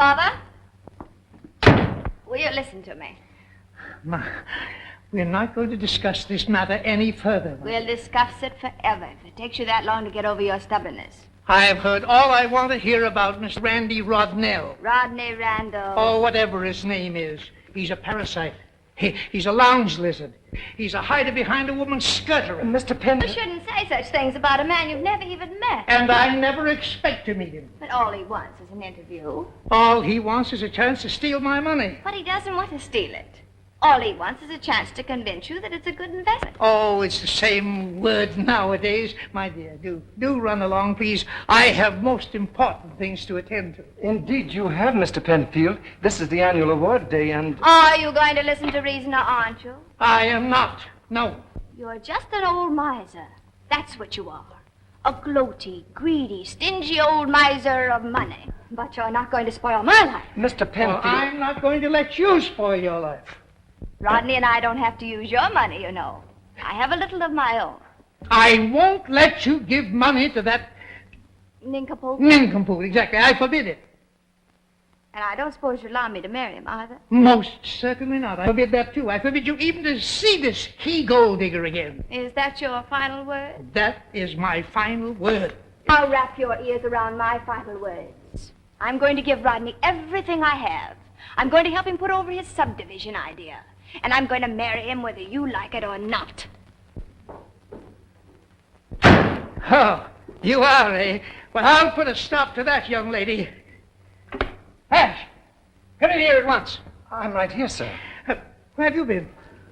Father? Will you listen to me? Ma, we're not going to discuss this matter any further. We'll discuss it forever if it takes you that long to get over your stubbornness. I've heard all I want to hear about Miss Randy Rodnell. Rodney Randall. Oh, whatever his name is. He's a parasite. He's a lounge lizard. He's a hider behind a woman's skirtery. Mr. Penn... You shouldn't say such things about a man you've never even met. And I never expect to meet him. But all he wants is an interview. All he wants is a chance to steal my money. But he doesn't want to steal it. All he wants is a chance to convince you that it's a good investment. Oh, it's the same word nowadays. My dear, do run along, please. I have most important things to attend to. Indeed, you have, Mr. Penfield. This is the annual award day, and... Are you going to listen to reason, or aren't you? I am not. No. You're just an old miser. That's what you are. A gloaty, greedy, stingy old miser of money. But you're not going to spoil my life. Mr. Penfield... Well, I'm not going to let you spoil your life. Rodney and I don't have to use your money, you know. I have a little of my own. I won't let you give money to that... Nincompoop? Nincompoop, exactly. I forbid it. And I don't suppose you'd allow me to marry him, either? Most certainly not. I forbid that, too. I forbid you even to see this he-gold digger again. Is that your final word? That is my final word. I'll wrap your ears around my final words. I'm going to give Rodney everything I have. I'm going to help him put over his subdivision idea. And I'm going to marry him whether you like it or not. Oh, you are, eh? Well, I'll put a stop to that, young lady. Ash, come in here at once. I'm right here, sir. Where have you been?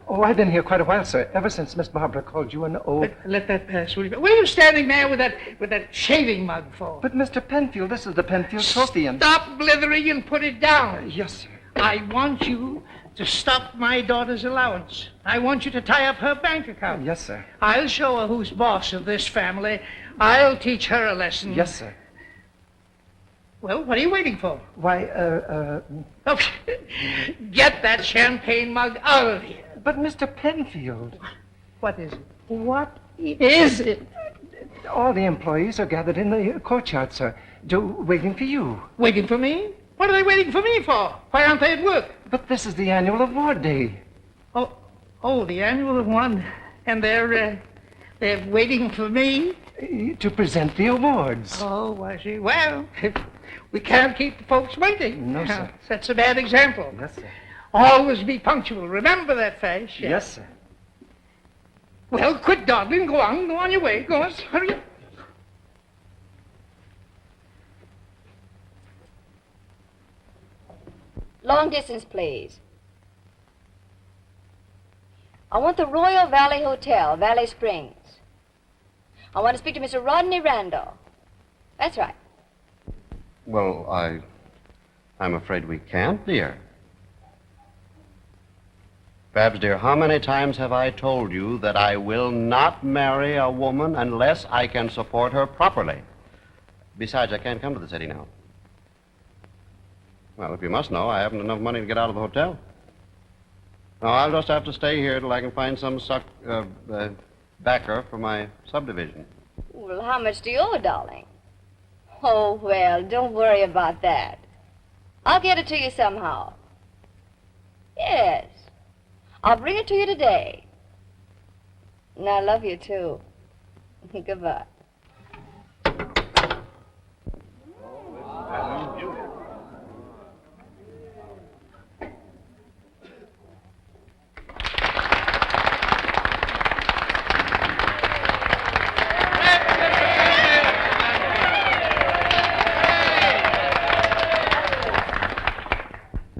Oh, I've been here quite a while, sir. Ever since Miss Barbara called you an old... Let that pass, will you? What are you standing there with that shaving mug for? But, Mr. Penfield, this is the Penfield trophy, and... Stop blithering and put it down. Yes, sir. I want you to stop my daughter's allowance. I want you to tie up her bank account. Yes, sir. I'll show her who's boss of this family. I'll teach her a lesson. Yes, sir. Well, what are you waiting for? Why, Oh, get that champagne mug out of here. But, Mr. Penfield... What is it? What is it? All the employees are gathered in the courtyard, sir, waiting for you. Waiting for me? What are they waiting for me for? Why aren't they at work? But this is the annual award day. Oh, the annual one. And they're waiting for me? To present the awards. Oh, I see. Well, we can't keep the folks waiting. No, sir. That's a bad example. Yes, sir. Always be punctual. Remember that, Fash. Yes, sir. Well, quit dawdling. Go on your way. Go on. Hurry up. Long distance, please. I want the Royal Valley Hotel, Valley Springs. I want to speak to Mr. Rodney Randall. That's right. Well, I'm afraid we can't, dear. Babs, dear, how many times have I told you that I will not marry a woman unless I can support her properly? Besides, I can't come to the city now. Well, if you must know, I haven't enough money to get out of the hotel. No, I'll just have to stay here till I can find some backer for my subdivision. Well, how much do you owe, darling? Oh, well, don't worry about that. I'll get it to you somehow. Yes. I'll bring it to you today. And I love you, too. Goodbye.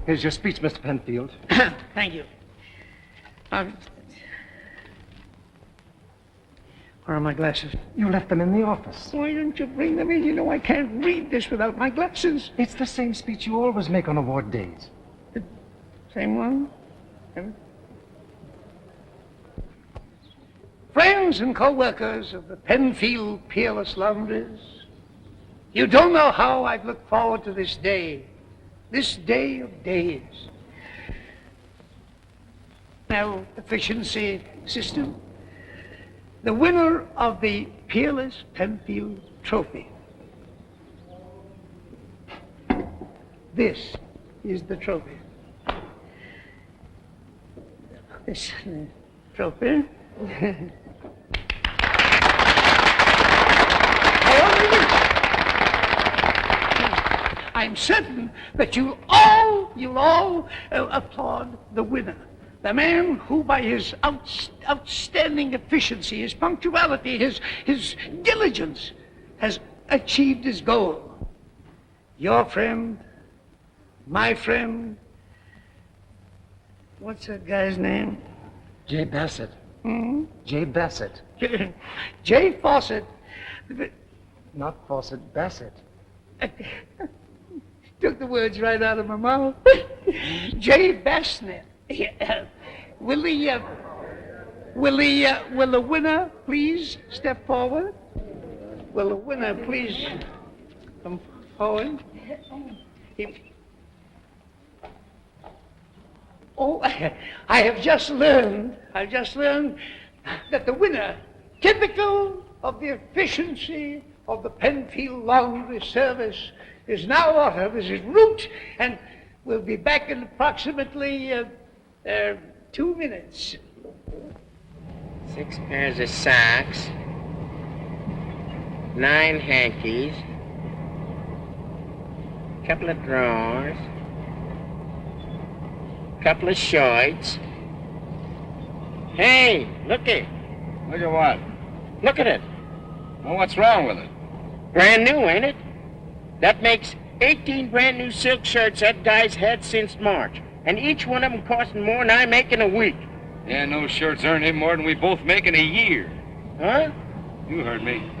Here's your speech, Mr. Penfield. Thank you. Where are my glasses? You left them in the office. Why don't you bring them in? You know I can't read this without my glasses. It's the same speech you always make on award days. Same one? Friends and co-workers of the Penfield Peerless Laundries, you don't know how I've looked forward to this day of days. Now, efficiency system, the winner of the Peerless Penfield Trophy. This is the trophy. This trophy. I'm certain that you'll all applaud the winner. The man who, by his outstanding efficiency, his punctuality, his diligence, has achieved his goal. Your friend, my friend, what's that guy's name? Jay Bassett. Hmm? Jay Bassett. Jay Fawcett. Not Fawcett, Bassett. Took the words right out of my mouth. Jay Bassett. Will the winner please step forward? Will the winner please come forward? Oh, I have just learned that the winner, typical of the efficiency of the Penfield Laundry Service, is now ordered as his route and will be back in approximately 2 minutes. 6 pairs of socks, 9 hankies, couple of drawers, couple of shorts. Hey, looky. Look at what? Look at it. Well, what's wrong with it? Brand new, ain't it? That makes 18 brand new silk shirts that guy's had since March. And each one of them costing more than I make in a week. Yeah, no shirts earn him more than we both make in a year. Huh? You heard me.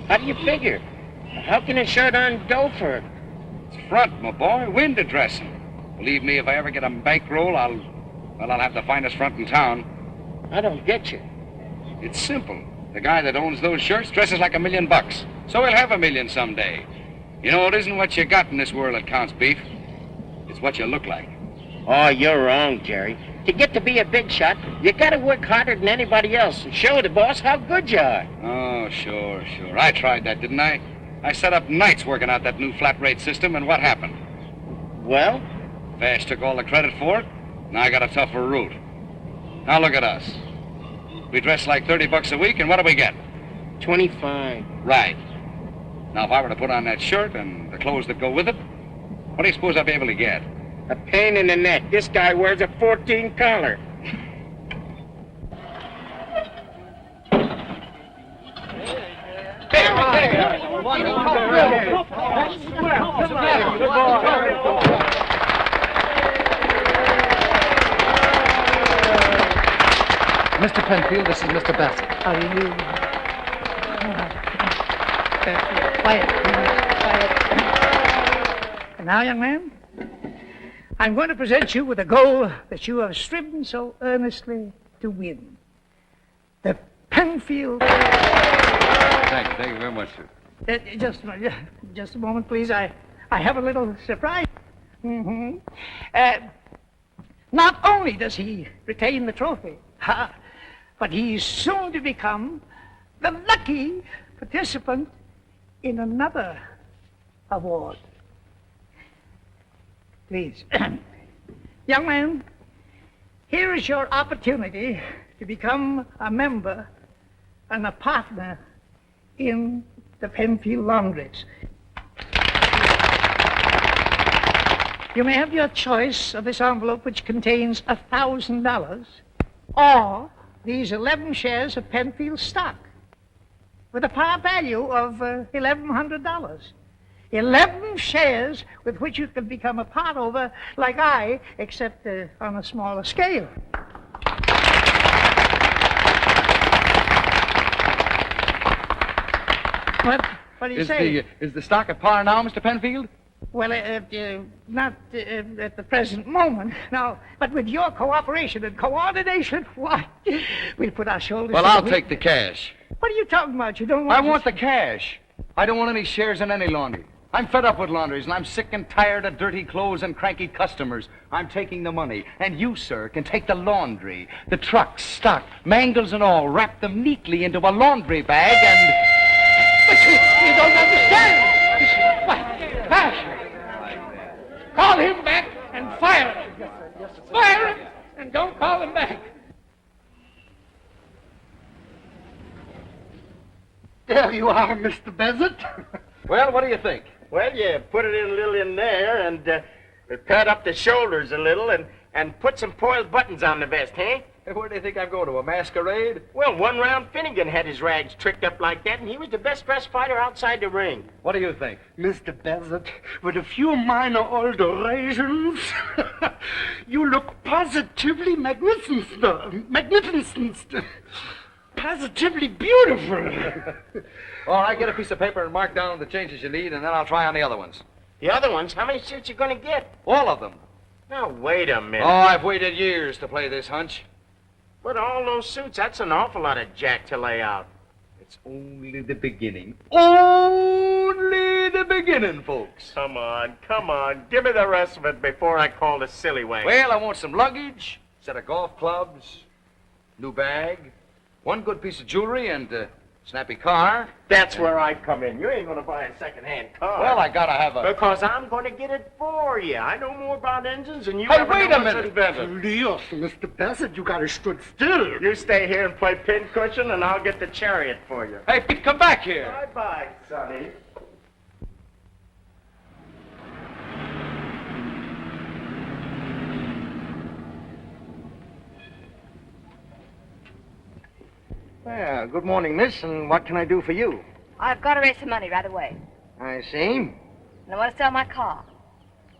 How do you figure? How can a shirt earn dough for it? It's front, my boy. Window dressing. Believe me, if I ever get a bankroll, I'll have the finest front in town. I don't get you. It's simple. The guy that owns those shirts dresses like $1 million. So he'll have $1 million someday. You know, it isn't what you got in this world that counts, Beef. It's what you look like. Oh, you're wrong, Jerry. To get to be a big shot, you gotta work harder than anybody else and show the boss how good you are. Oh, sure. I tried that, didn't I? I sat up nights working out that new flat rate system, and what happened? Well? Vash took all the credit for it, and I got a tougher route. Now look at us. We dress like $30 a week, and what do we get? 25. Right. Now, if I were to put on that shirt and the clothes that go with it, what do you suppose I'd be able to get? A pain in the neck. This guy wears a 14 collar. Mr. Penfield, this is Mr. Bassett. How do you do? Quiet. And now, young man, I'm going to present you with a goal that you have striven so earnestly to win. The Penfield... Thank you very much, sir. Just a moment, please. I have a little surprise. Mm-hmm. Not only does he retain the trophy, but he's soon to become the lucky participant in another award. Please. Young man, here is your opportunity to become a member and a partner in the Penfield Laundries. You may have your choice of this envelope, which contains $1,000, or these 11 shares of Penfield stock with a par value of $1,100. 11 shares with which you can become a part owner like I, except on a smaller scale. What do you say? Is the stock at par now, Mr. Penfield? Well, not at the present moment, no. But with your cooperation and coordination, why, we'll put our shoulders... Well, I'll take the cash. What are you talking about? You don't want... I want the cash. I don't want any shares in any laundry. I'm fed up with laundries, and I'm sick and tired of dirty clothes and cranky customers. I'm taking the money, and you, sir, can take the laundry, the trucks, stock, mangles and all, wrap them neatly into a laundry bag and... But you don't understand. Why, Vash, Fire him! Fire him! And don't call him back. There you are, Mr. Bezzard. Well, what do you think? Well, you put it in a little in there and pad up the shoulders a little and put some foiled buttons on the vest, huh? Hey, where do you think I'm going to, a masquerade? Well, one round Finnegan had his rags tricked up like that, and he was the best dressed fighter outside the ring. What do you think? Mr. Bezzard, with a few minor alterations, you look positively magnificent. Magnificent. Positively beautiful. All right, get a piece of paper and mark down the changes you need, and then I'll try on the other ones. The other ones, how many suits you gonna get? All of them. Now, wait a minute. Oh, I've waited years to play this hunch. But all those suits, that's an awful lot of jack to lay out. It's only the beginning. Only the beginning, folks. Come on. Give me the rest of it before I call the silly wagon. Well, I want some luggage, set of golf clubs, new bag, one good piece of jewelry, and a snappy car. That's where I come in. You ain't gonna buy a second-hand car. Well, I gotta have a... Because I'm gonna get it for you. I know more about engines than you Hey, ever wait know a what's minute. invented. Leos, Mr. Bezzard, you gotta stood still. You stay here and play pincushion, and I'll get the chariot for you. Hey, Pete, come back here. Bye-bye, Sonny. Well, good morning, miss, and what can I do for you? I've got to raise some money right away. I see. And I want to sell my car.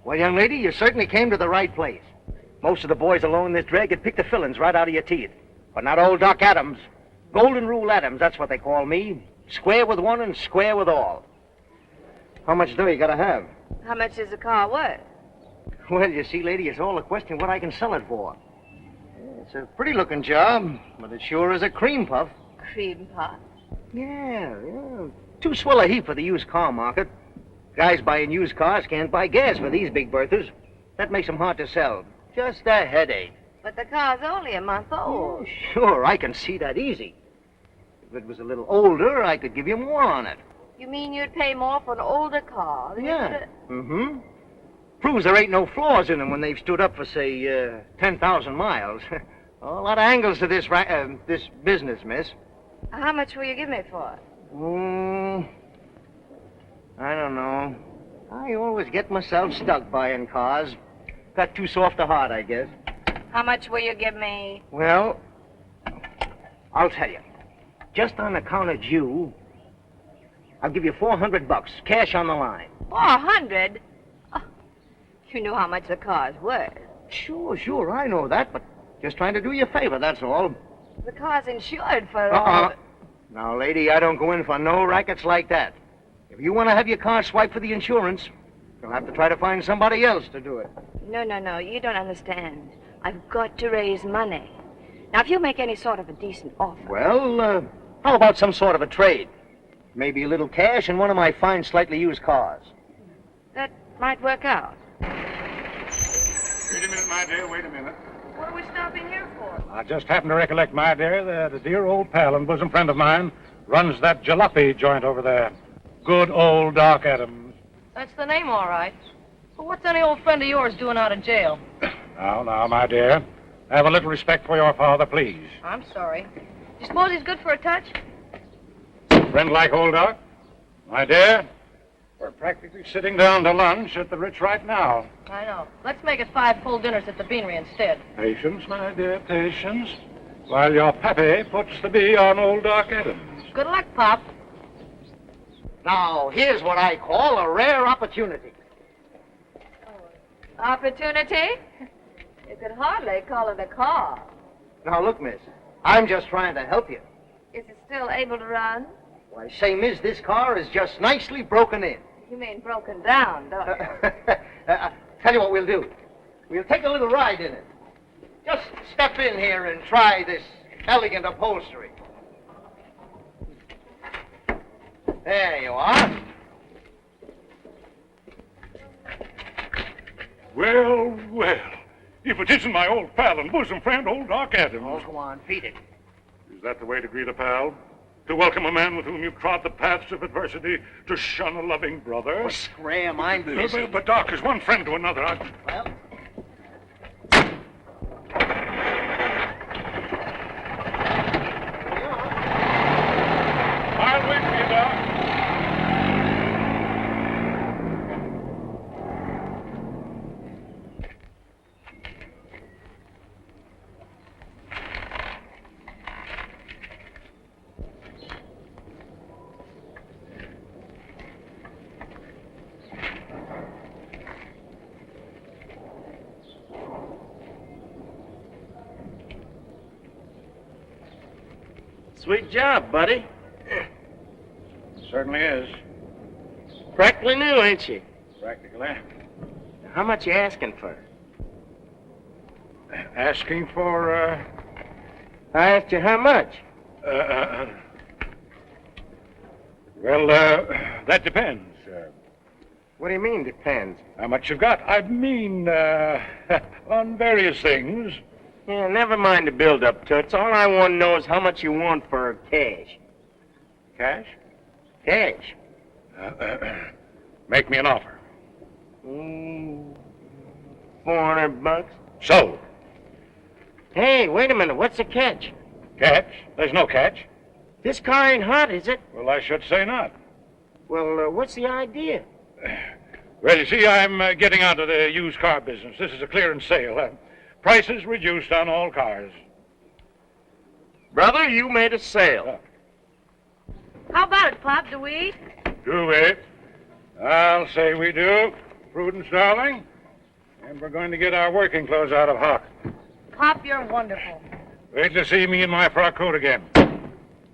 Well, young lady, you certainly came to the right place. Most of the boys along this drag could pick the fillings right out of your teeth. But not old Doc Adams. Golden Rule Adams, that's what they call me. Square with one and square with all. How much dough you gotta have? How much is the car worth? Well, you see, lady, it's all a question of what I can sell it for. It's a pretty-looking job, but it sure is a cream puff. Cream puff. Yeah. Too swell a heap for the used car market. Guys buying used cars can't buy gas for these big berthers. That makes them hard to sell. Just a headache. But the car's only a month old. Oh, sure, I can see that easy. If it was a little older, I could give you more on it. You mean you'd pay more for an older car? Than you Yeah. could- Mm-hmm. Proves there ain't no flaws in them when they've stood up for, say, 10,000 miles. A lot of angles to this this business, miss. How much will you give me for it? I don't know. I always get myself stuck buying cars. Got too soft a heart, I guess. How much will you give me? Well, I'll tell you. Just on account of you, I'll give you $400, cash on the line. 400? Oh, you know how much the car's worth. Sure, I know that, but just trying to do you a favor, that's all. The car's insured for all. Now, lady, I don't go in for no rackets like that. If you want to have your car swiped for the insurance, you'll have to try to find somebody else to do it. No, you don't understand. I've got to raise money. Now, if you make any sort of a decent offer... Well, how about some sort of a trade? Maybe a little cash and one of my fine, slightly used cars. That might work out. Wait a minute, my dear, wait a minute. What are we stopping here for? I just happen to recollect, my dear, that a dear old pal and bosom friend of mine runs that jalopy joint over there. Good old Doc Adams. That's the name, all right. But what's any old friend of yours doing out of jail? Now, my dear, have a little respect for your father, please. I'm sorry. You suppose he's good for a touch? Friend like old Doc? My dear, we're practically sitting down to lunch at the Ritz right now. I know. Let's make it 5 full dinners at the Beanery instead. Patience, my dear, patience. While your pappy puts the bee on old Doc Adams. Good luck, Pop. Now, here's what I call a rare opportunity. Opportunity? You could hardly call it a car. Now, look, miss, I'm just trying to help you. Is it still able to run? Why, say, miss, this car is just nicely broken in. You mean broken down, don't you? Tell you what we'll do. We'll take a little ride in it. Just step in here and try this elegant upholstery. There you are. Well, if it isn't my old pal and bosom friend, old Doc Adams. Oh, come on, feed it. Is that the way to greet a pal? To welcome a man with whom you've trod the paths of adversity, to shun a loving brother? Oh, scram, I'm busy. But, Doc, as one friend to another, Well, Sweet job, buddy. Certainly is. Practically new, ain't she? Practically. How much you asking for? Asking for, I asked you how much. Well, that depends. What do you mean, depends? How much you've got? I mean, on various things. Yeah, never mind the build-up, Toots. All I want to know is how much you want for cash. Cash? Cash. Make me an offer. $400. Sold. Hey, wait a minute. What's the catch? Catch? There's no catch. This car ain't hot, is it? Well, I should say not. Well, what's the idea? Well, you see, I'm getting out of the used car business. This is a clearance sale. Prices reduced on all cars. Brother, you made a sale. How about it, Pop? Do we eat? Do we? I'll say we do. Prudence, darling. And we're going to get our working clothes out of hock. Pop, you're wonderful. Wait to see me in my frock coat again.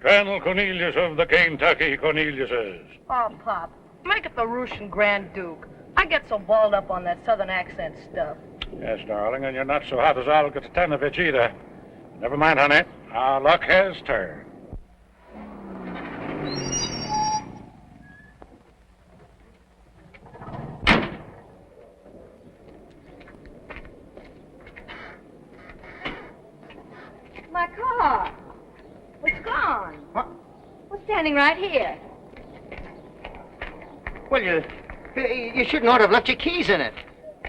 Colonel Cornelius of the Kentucky Corneliuses. Oh, Pop, make it the Russian Grand Duke. I get so balled up on that southern accent stuff. Yes, darling, and you're not so hot as Olga Titanovich either. Never mind, honey. Our luck has turned. My car. It's gone. What? We're standing right here. Well, you shouldn't ought to have left your keys in it.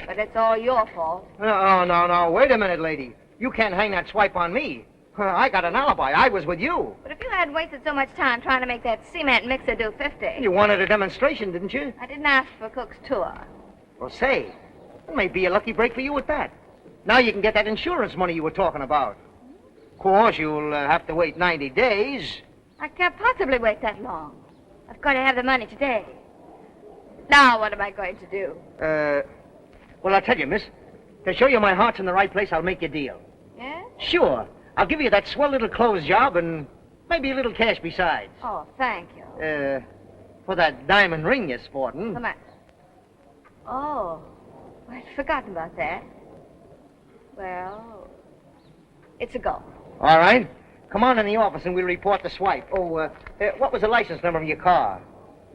But it's all your fault. No. Wait a minute, lady. You can't hang that swipe on me. I got an alibi. I was with you. But if you hadn't wasted so much time trying to make that cement mixer do 50. You wanted a demonstration, didn't you? I didn't ask for Cook's tour. Well, say, it may be a lucky break for you at that. Now you can get that insurance money you were talking about. Of course, you'll have to wait 90 days. I can't possibly wait that long. I've got to have the money today. Now what am I going to do? Well, I'll tell you, miss. To show you my heart's in the right place, I'll make you a deal. Yes? Sure. I'll give you that swell little clothes job and maybe a little cash besides. Oh, thank you. For that diamond ring you're sporting. How much? Oh, I'd forgotten about that. Well, it's a go. All right. Come on in the office and we'll report the swipe. Oh, what was the license number of your car?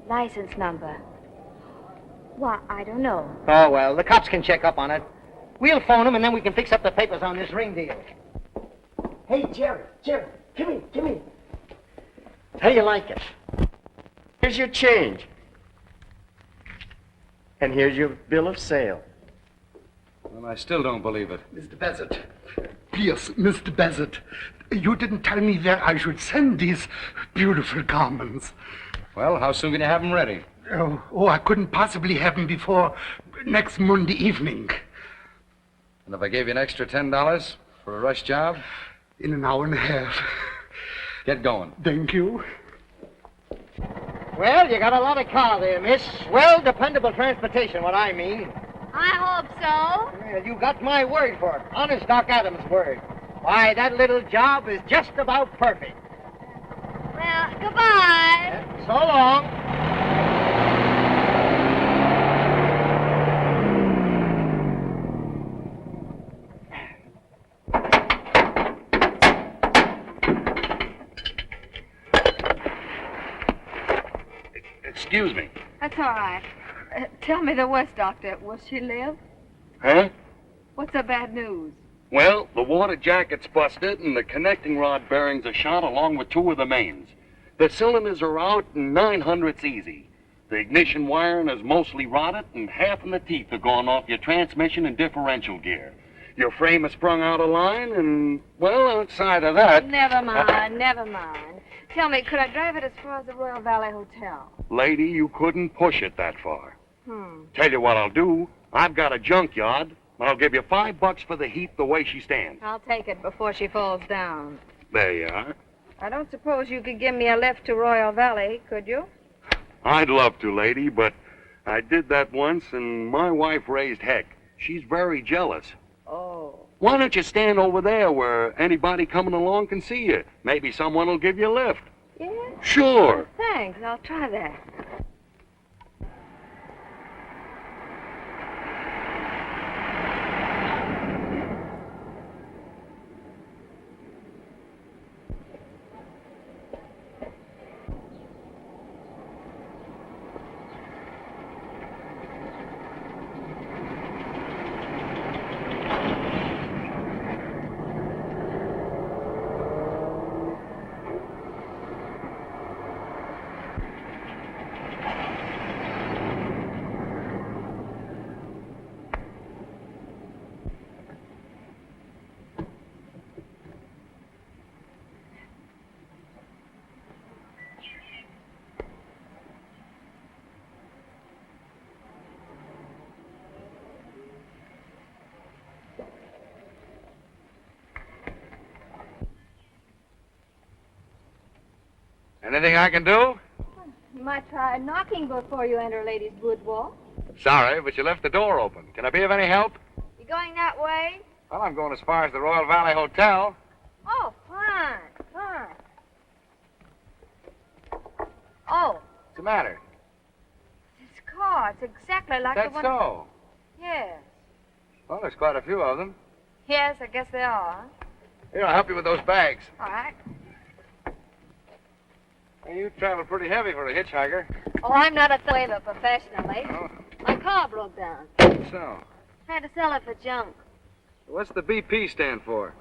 License number. Why, I don't know. Oh, well, the cops can check up on it. We'll phone them and then we can fix up the papers on this ring deal. Hey, Jerry, come here. How you like it? Here's your change. And here's your bill of sale. Well, I still don't believe it. Mr. Bassett. Yes, Mr. Bassett. You didn't tell me where I should send these beautiful garments. Well, how soon can you have them ready? I couldn't possibly have them before next Monday evening. And if I gave you an extra $10 for a rush job? In an hour and a half. Get going. Thank you. Well, you got a lot of car there, miss. Well, dependable transportation, what I mean. I hope so. Well, you got my word for it. Honest Doc Adams' word. Why, that little job is just about perfect. Well, goodbye. So long. Excuse me. That's all right. Tell me the worst, Doctor. Will she live? Huh? What's the bad news? Well, the water jacket's busted and the connecting rod bearings are shot along with two of the mains. The cylinders are out and 900's easy. The ignition wiring is mostly rotted and half of the teeth are gone off your transmission and differential gear. Your frame is sprung out of line and, well, outside of that... Never mind. Tell me, could I drive it as far as the Royal Valley Hotel? Lady, you couldn't push it that far. Tell you what I'll do. I've got a junkyard. I'll give you $5 for the heat the way she stands. I'll take it before she falls down. There you are. I don't suppose you could give me a lift to Royal Valley, could you? I'd love to, lady, but I did that once and my wife raised heck. She's very jealous. Oh. Why don't you stand over there where anybody coming along can see you? Maybe someone will give you a lift. Yeah? Sure. Thanks. I'll try that. Anything I can do? You might try knocking before you enter a lady's boudoir. Sorry, but you left the door open. Can I be of any help? You going that way? Well, I'm going as far as the Royal Valley Hotel. Oh, fine, fine. Oh, What's the matter? this car. It's exactly like That's the one... so. Yes. Well, there's quite a few of them. Yes, I guess they are. Here, I'll help you with those bags. All right. Well, you travel pretty heavy for a hitchhiker. Oh, I'm not a sailor professionally. Oh, My car broke down. so. Had to sell it for junk. What's the BP stand for?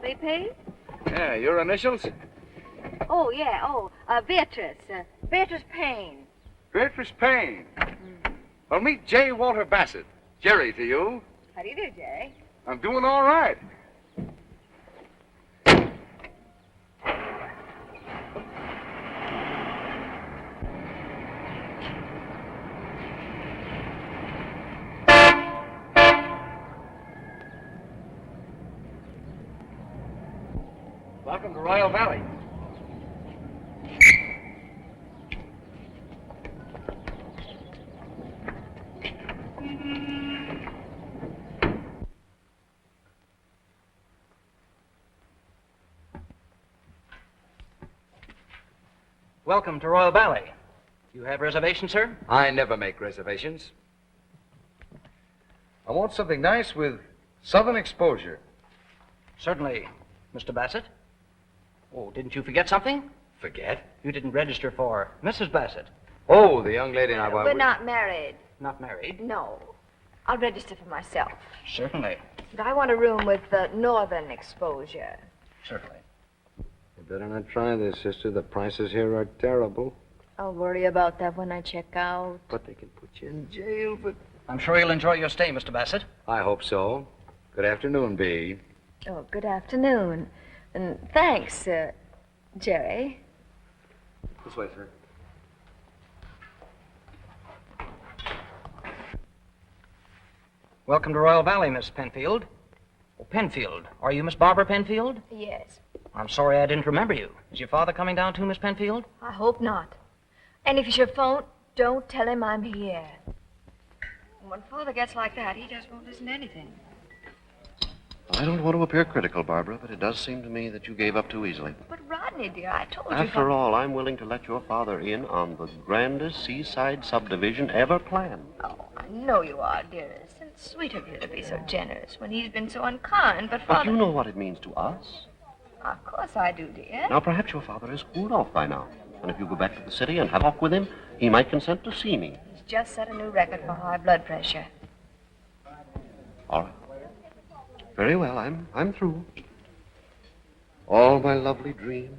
BP? Yeah, your initials? Oh, yeah. Oh, Beatrice. Beatrice Payne. Beatrice Payne. Well, meet J. Walter Bassett. Jerry to you. How do you do, Jerry? I'm doing all right. Welcome to Royal Valley. Welcome to Royal Valley. You have reservations, sir? I never make reservations. I want something nice with southern exposure. Certainly, Mr. Bassett. Oh, didn't you forget something? Forget? You didn't register for Mrs. Bassett. Oh, the young lady I We're not married. Not married? No. I'll register for myself. Certainly. But I want a room with northern exposure. Certainly. You better not try this, sister. The prices here are terrible. I'll worry about that when I check out. But they can put you in jail for... I'm sure you'll enjoy your stay, Mr. Bassett. I hope so. Good afternoon, B. Oh, good afternoon. And thanks, Jerry. This way, sir. Welcome to Royal Valley, Miss Penfield. Oh, Penfield. Are you Miss Barbara Penfield? Yes. I'm sorry I didn't remember you. Is your father coming down too, Miss Penfield? I hope not. And if you should phone, don't tell him I'm here. When Father gets like that, he just won't listen to anything. I don't want to appear critical, Barbara, but it does seem to me that you gave up too easily. But Rodney, dear, I told you... After all, I'm willing to let your father in on the grandest seaside subdivision ever planned. Oh, I know you are, dearest. And sweet of you to be so generous when he's been so unkind, but But Father... you know what it means to us. Of course I do, dear. Now, perhaps your father has cooled off by now. And if you go back to the city and have a talk with him, he might consent to see me. He's just set a new record for high blood pressure. All right. Very well, I'm through. All my lovely dreams,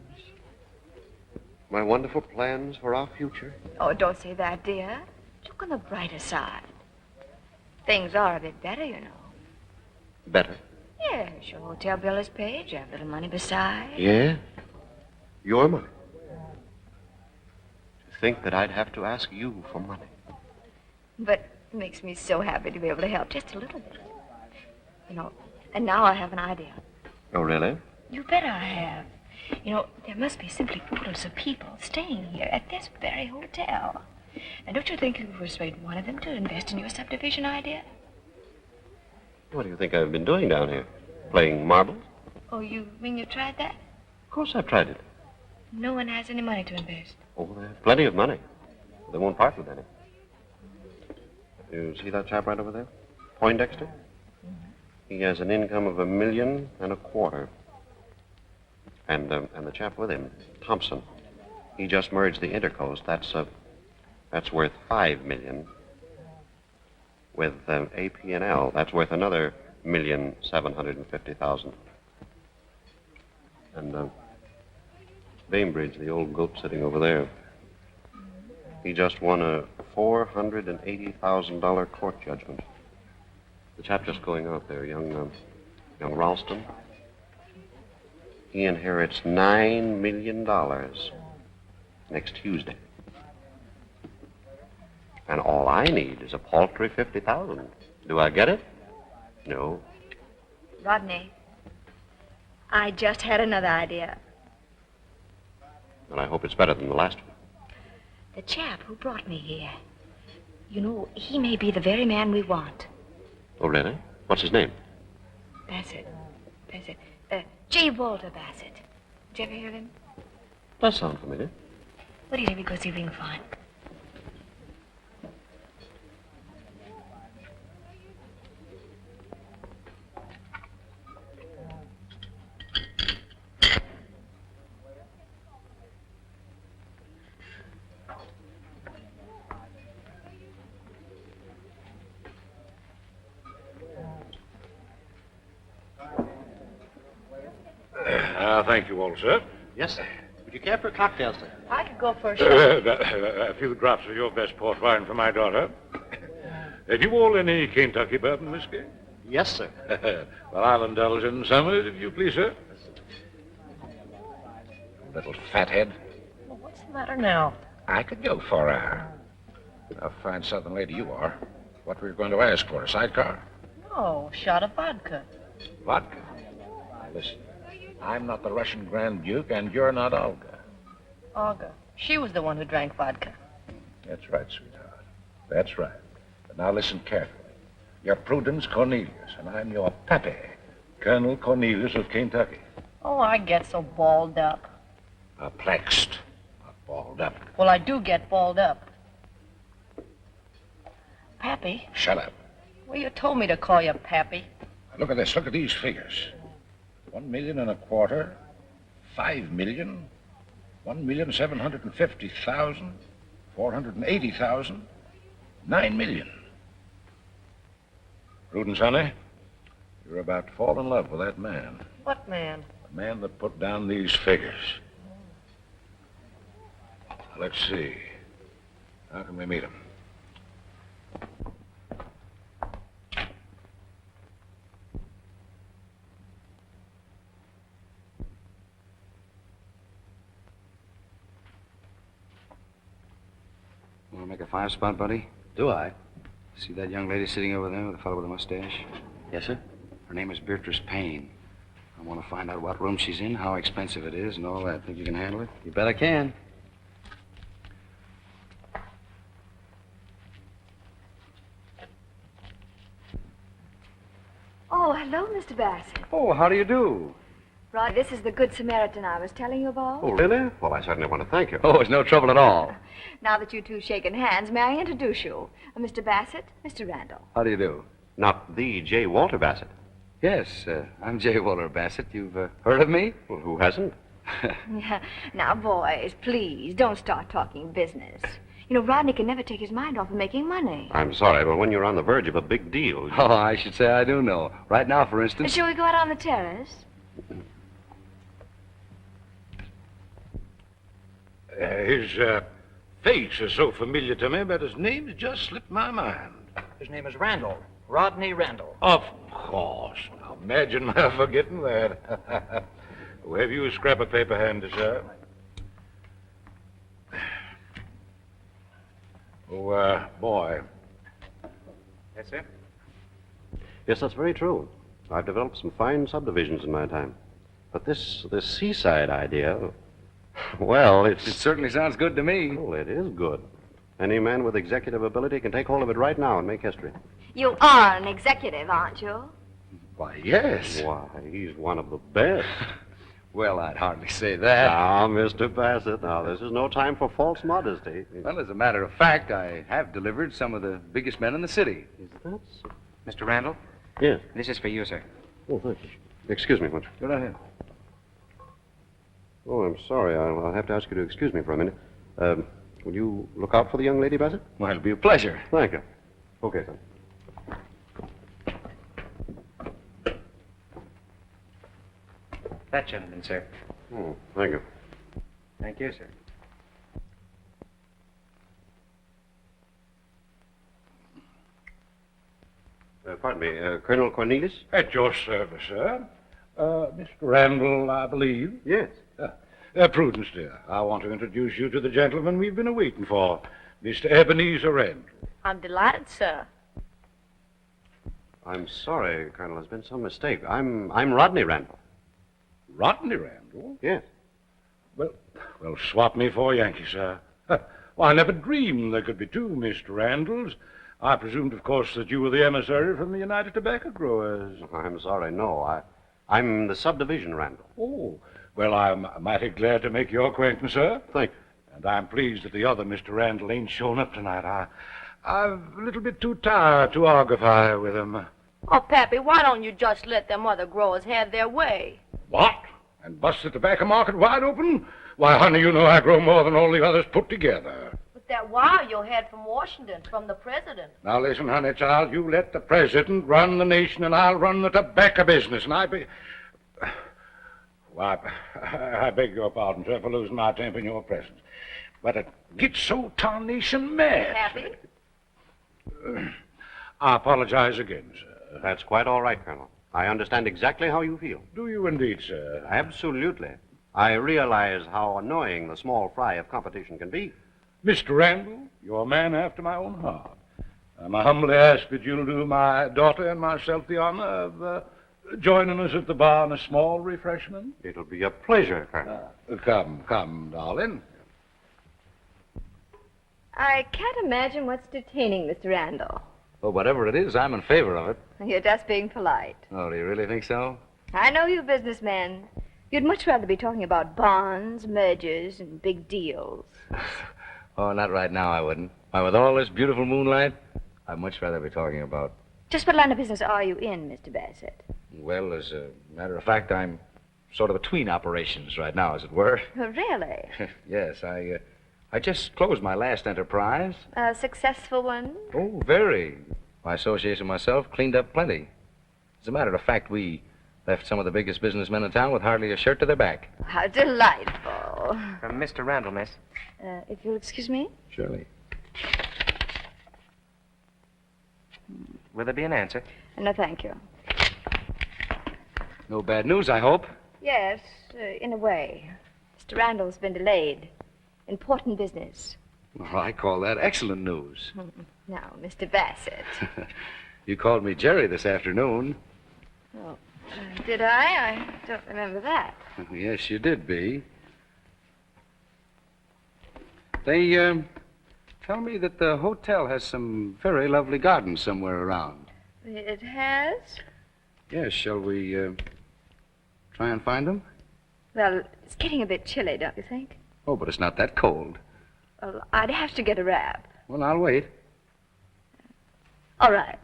my wonderful plans for our future. Oh, don't say that, dear. Look on the brighter side. Things are a bit better, you know. Better. Yes, your hotel bill is paid. You have a little money besides. Yeah? Your money. To think that I'd have to ask you for money. But it makes me so happy to be able to help just a little bit. You know, and now I have an idea. Oh, really? You bet I have. You know, there must be simply photos of people staying here at this very hotel. And don't you think you could persuade one of them to invest in your subdivision idea? What do you think I've been doing down here? Playing marbles? Oh, you mean you tried that? Of course I've tried it. No one has any money to invest. Oh, they have plenty of money. They won't part with any. You see that chap right over there? Poindexter? He has an income of $1.25 million. And the chap with him, Thompson, he just merged the Intercoast. That's worth $5 million. With AP&L, that's worth another $1,750,000. And Bainbridge, the old goat sitting over there, he just won a $480,000 court judgment. The chap just going out there, young Ralston, he inherits $9 million next Tuesday. And all I need is a paltry $50,000. Do I get it? No. Rodney, I just had another idea. And I hope it's better than the last one. The chap who brought me here, you know, he may be the very man we want. Oh, really? What's his name? Bassett. J. Walter Bassett. Did you ever hear of him? Does sound familiar. What do you think he goes to ring for? Thank you all, sir. Yes, sir. Would you care for a cocktail, sir? I could go for a shot. A few drops of your best port wine for my daughter. Have you all any Kentucky bourbon whiskey? Yes, sir. Well, I'll indulge in some, if you please, sir. Little fathead. Well, what's the matter now? I could go for a fine southern lady you are. What were you going to ask for? A sidecar? No, shot of vodka. Vodka? Now, listen. I'm not the Russian Grand Duke, and you're not Olga. Olga. She was the one who drank vodka. That's right, sweetheart. That's right. But now listen carefully. You're Prudence Cornelius, and I'm your pappy, Colonel Cornelius of Kentucky. Oh, I get so balled up. Perplexed, not balled up. Well, I do get balled up. Pappy? Shut up. Well, you told me to call you Pappy. Look at this. Look at these figures. $1.25 million, $5 million, $1,750,000, $480,000, $9 million. Prudence, honey, you're about to fall in love with that man. What man? The man that put down these figures. Let's see. How can we meet him? Want to make a 5-spot, buddy? Do I? See that young lady sitting over there with the fellow with the mustache? Yes, sir. Her name is Beatrice Payne. I want to find out what room she's in, how expensive it is, and all that. Think you can handle it? You bet I can. Oh, hello, Mr. Bassett. Oh, how do you do? Rod, this is the Good Samaritan I was telling you about. Oh, really? Well, I certainly want to thank you. Oh, it's no trouble at all. Now that you two shaken hands, may I introduce you? Mr. Bassett, Mr. Randall. How do you do? Not the J. Walter Bassett. Yes, I'm J. Walter Bassett. You've heard of me? Well, who hasn't? Now, boys, please, don't start talking business. You know, Rodney can never take his mind off of making money. I'm sorry, but when you're on the verge of a big deal... Oh, I should say I do know. Right now, for instance... Shall we go out on the terrace? His face is so familiar to me, but his name has just slipped my mind. His name is Randall. Rodney Randall. Of course. Now, imagine my forgetting that. Oh, have you a scrap of paper handy, sir? Oh, boy. Yes, sir. Yes, that's very true. I've developed some fine subdivisions in my time. But this seaside idea, well, It certainly sounds good to me. Well, it is good. Any man with executive ability can take hold of it right now and make history. You are an executive, aren't you? Why, yes. Why, he's one of the best. Well, I'd hardly say that. Now, Mr. Bassett, now, this is no time for false modesty. Well, as a matter of fact, I have delivered some of the biggest men in the city. Is that so? Mr. Randall, Yes. this is for you, sir. Oh, thank you. Excuse me, once. Go right ahead. Oh, I'm sorry. I'll have to ask you to excuse me for a minute. Will you look out for the young lady, Bassett? Well, it'll be a pleasure. Thank you. Okay, son. That gentleman, sir. Oh, thank you. Thank you, sir. Pardon me, Colonel Cornelius? At your service, sir. Mr. Randall, I believe. Yes. Prudence, dear, I want to introduce you to the gentleman we've been awaiting for, Mr. Ebenezer Randall. I'm delighted, sir. I'm sorry, Colonel. There's been some mistake. I'm Rodney Randall. Rodney Randall? Yes. Well, swap me for Yankee, sir. Well, I never dreamed there could be two Mr. Randalls. I presumed, of course, that you were the emissary from the United Tobacco Growers. I'm sorry, no. I'm the subdivision Randall. Oh, well, I'm mighty glad to make your acquaintance, sir. Thank you. And I'm pleased that the other Mr. Randall ain't shown up tonight. I'm a little bit too tired to argufy with him. Oh, Pappy, why don't you just let them other growers have their way? What? And bust the tobacco market wide open? Why, honey, you know I grow more than all the others put together. With that wire you had from Washington, from the president. Now, listen, honey child, you let the president run the nation and I'll run the tobacco business, and Why, I beg your pardon, sir, for losing my temper in your presence. But it gets so tarnation mad. Pappy? I apologize again, sir. That's quite all right, Colonel. I understand exactly how you feel. Do you indeed, sir? Absolutely. I realize how annoying the small fry of competition can be. Mr. Randall, you're a man after my own heart. I humbly ask that you'll do my daughter and myself the honor of joining us at the bar in a small refreshment. It'll be a pleasure, Colonel. Come, darling. I can't imagine what's detaining Mr. Randall. Well, whatever it is, I'm in favor of it. You're just being polite. Oh, do you really think so? I know you businessmen. You'd much rather be talking about bonds, mergers, and big deals. Oh, not right now, I wouldn't. Why, with all this beautiful moonlight, I'd much rather be talking about... Just what line of business are you in, Mr. Bassett? Well, as a matter of fact, I'm sort of between operations right now, as it were. Oh, really? Yes, I just closed my last enterprise. A successful one? Oh, very. My association myself cleaned up plenty. As a matter of fact, we left some of the biggest businessmen in town with hardly a shirt to their back. How delightful. From Mr. Randall, miss. If you'll excuse me? Surely. Will there be an answer? No, thank you. No bad news, I hope. Yes, in a way. Mr. Randall's been delayed. Important business. Well, I call that excellent news. Now, Mr. Bassett. You called me Jerry this afternoon. Oh, did I? I don't remember that. Yes, you did, Bee. They tell me that the hotel has some very lovely gardens somewhere around. It has? Yes, shall we try and find them? Well, it's getting a bit chilly, don't you think? Oh, but it's not that cold. Well, I'd have to get a wrap. Well, I'll wait. All right.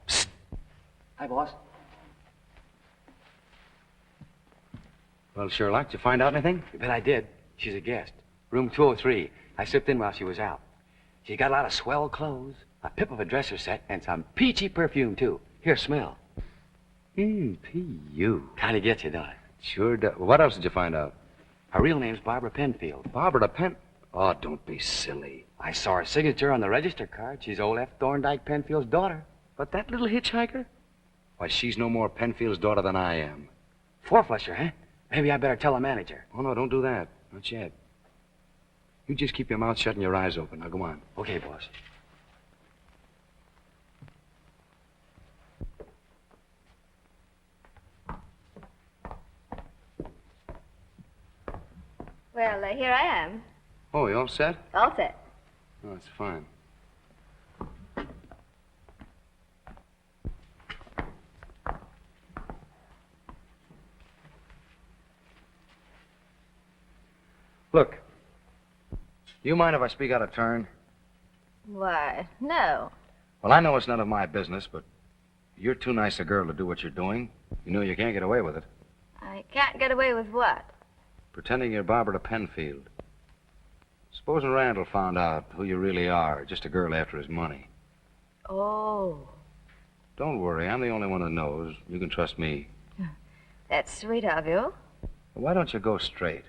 Psst. Hi, boss. Well, Sherlock, did you find out anything? You bet I did. She's a guest. Room 203. I slipped in while she was out. She got a lot of swell clothes, a pip of a dresser set, and some peachy perfume, too. Here, smell. P.U. Kind of gets you, don't it? Sure does. Well, what else did you find out? Her real name's Barbara Penfield. Barbara Pen... Oh, don't be silly. I saw her signature on the register card. She's old F. Thorndike Penfield's daughter. But that little hitchhiker? Why, she's no more Penfield's daughter than I am. Four-flusher, huh? Maybe I better tell the manager. Oh, no, don't do that. Not yet. You just keep your mouth shut and your eyes open. Now, go on. Okay, boss. Well, here I am. Oh, you all set? All set. Oh, it's fine. Look, do you mind if I speak out of turn? Why, no. Well, I know it's none of my business, but you're too nice a girl to do what you're doing. You know you can't get away with it. I can't get away with what? Pretending you're Barbara Penfield. Supposing Randall found out who you really are, just a girl after his money. Oh, Don't worry, I'm the only one who knows. You can trust me. that's sweet of you. Why don't you go straight?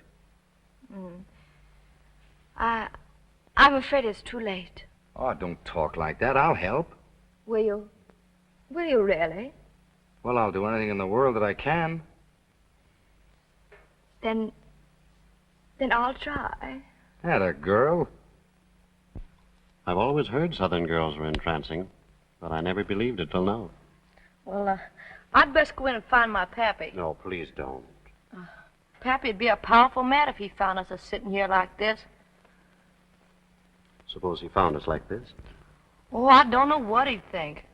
I'm afraid it's too late. Oh, don't talk like that. I'll help. Will you? Will you really? Well, I'll do anything in the world that I can. Then I'll try. Atta girl. I've always heard Southern girls were entrancing, but I never believed it till now. Well, I'd best go in and find my pappy. No, please don't. Pappy'd be a powerful mad if he found us sitting here like this. Suppose he found us like this. Oh, I don't know what he'd think.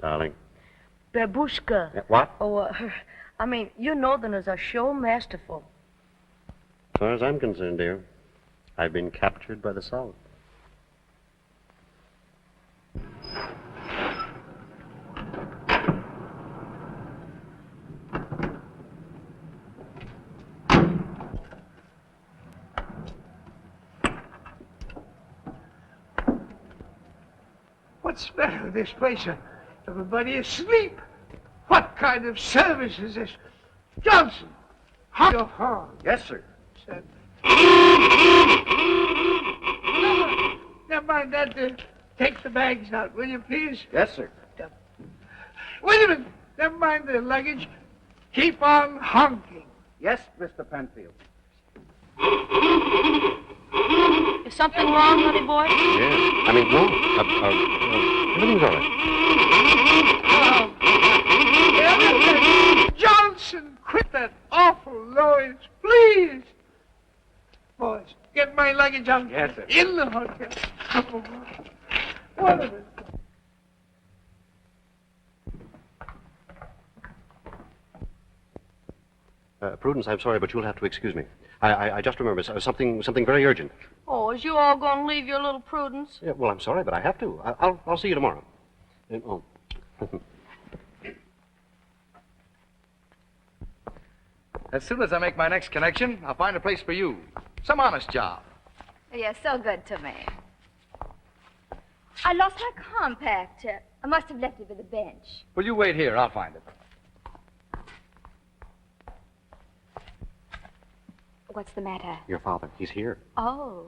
Darling. Babushka. What? Oh, I mean, you Northerners are sure masterful. As far as I'm concerned, dear, I've been captured by the South. What's the matter with this place? Everybody asleep. What kind of service is this? Johnson, how your horn? Yes, sir. Never mind that. Take the bags out, will you, please? Yes, sir. Wait a minute. Never mind the luggage. Keep on honking. Yes, Mr. Penfield. Is something wrong, honey boy? Yes. I mean, no. Everything's all right. Johnson, quit that awful noise, please. Boys, get my luggage out. Yes, sir. In the hotel. What of it? Prudence, I'm sorry, but you'll have to excuse me. I just remembered something very urgent. Oh, is you all going to leave your little Prudence? Yeah, well, I'm sorry, but I have to. I'll see you tomorrow. Oh. As soon as I make my next connection, I'll find a place for you. Some honest job. You're so good to me. I lost my compact. I must have left it by the bench. Well, you wait here. I'll find it. What's the matter? Your father, he's here. Oh,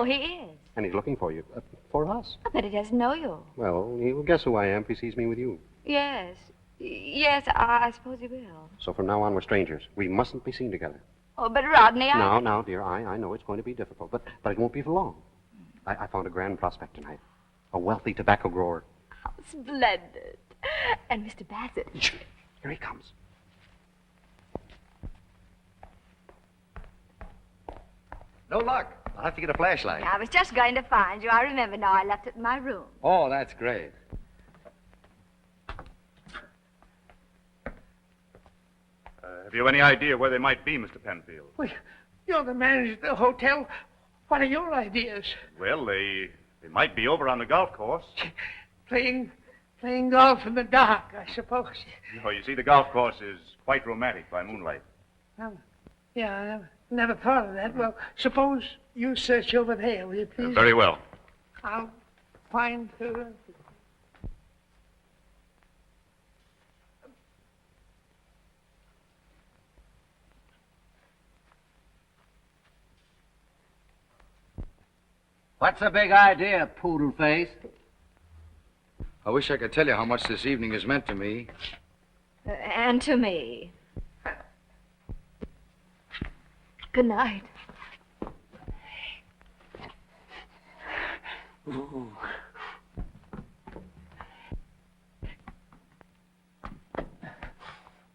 he is. And he's looking for you. For us. But he doesn't know you. Well, he will guess who I am if he sees me with you. Yes, I suppose he will. So from now on, we're strangers. We mustn't be seen together. Oh, but Rodney, Now, dear, I know it's going to be difficult, but it won't be for long. I found a grand prospect tonight. A wealthy tobacco grower. Oh, splendid. And Mr. Bassett. Here he comes. No luck. I'll have to get a flashlight. I was just going to find you. I remember now. I left it in my room. Oh, that's great. Have you any idea where they might be, Mr. Penfield? Well, you're the manager of the hotel. What are your ideas? Well, they might be over on the golf course. Playing golf in the dark, I suppose. Oh, you see, the golf course is quite romantic by moonlight. Yeah, I never thought of that. Well, suppose you search over there, will you please? Very well. I'll find her. What's the big idea, poodle face? I wish I could tell you how much this evening has meant to me. And to me. Good night. Ooh.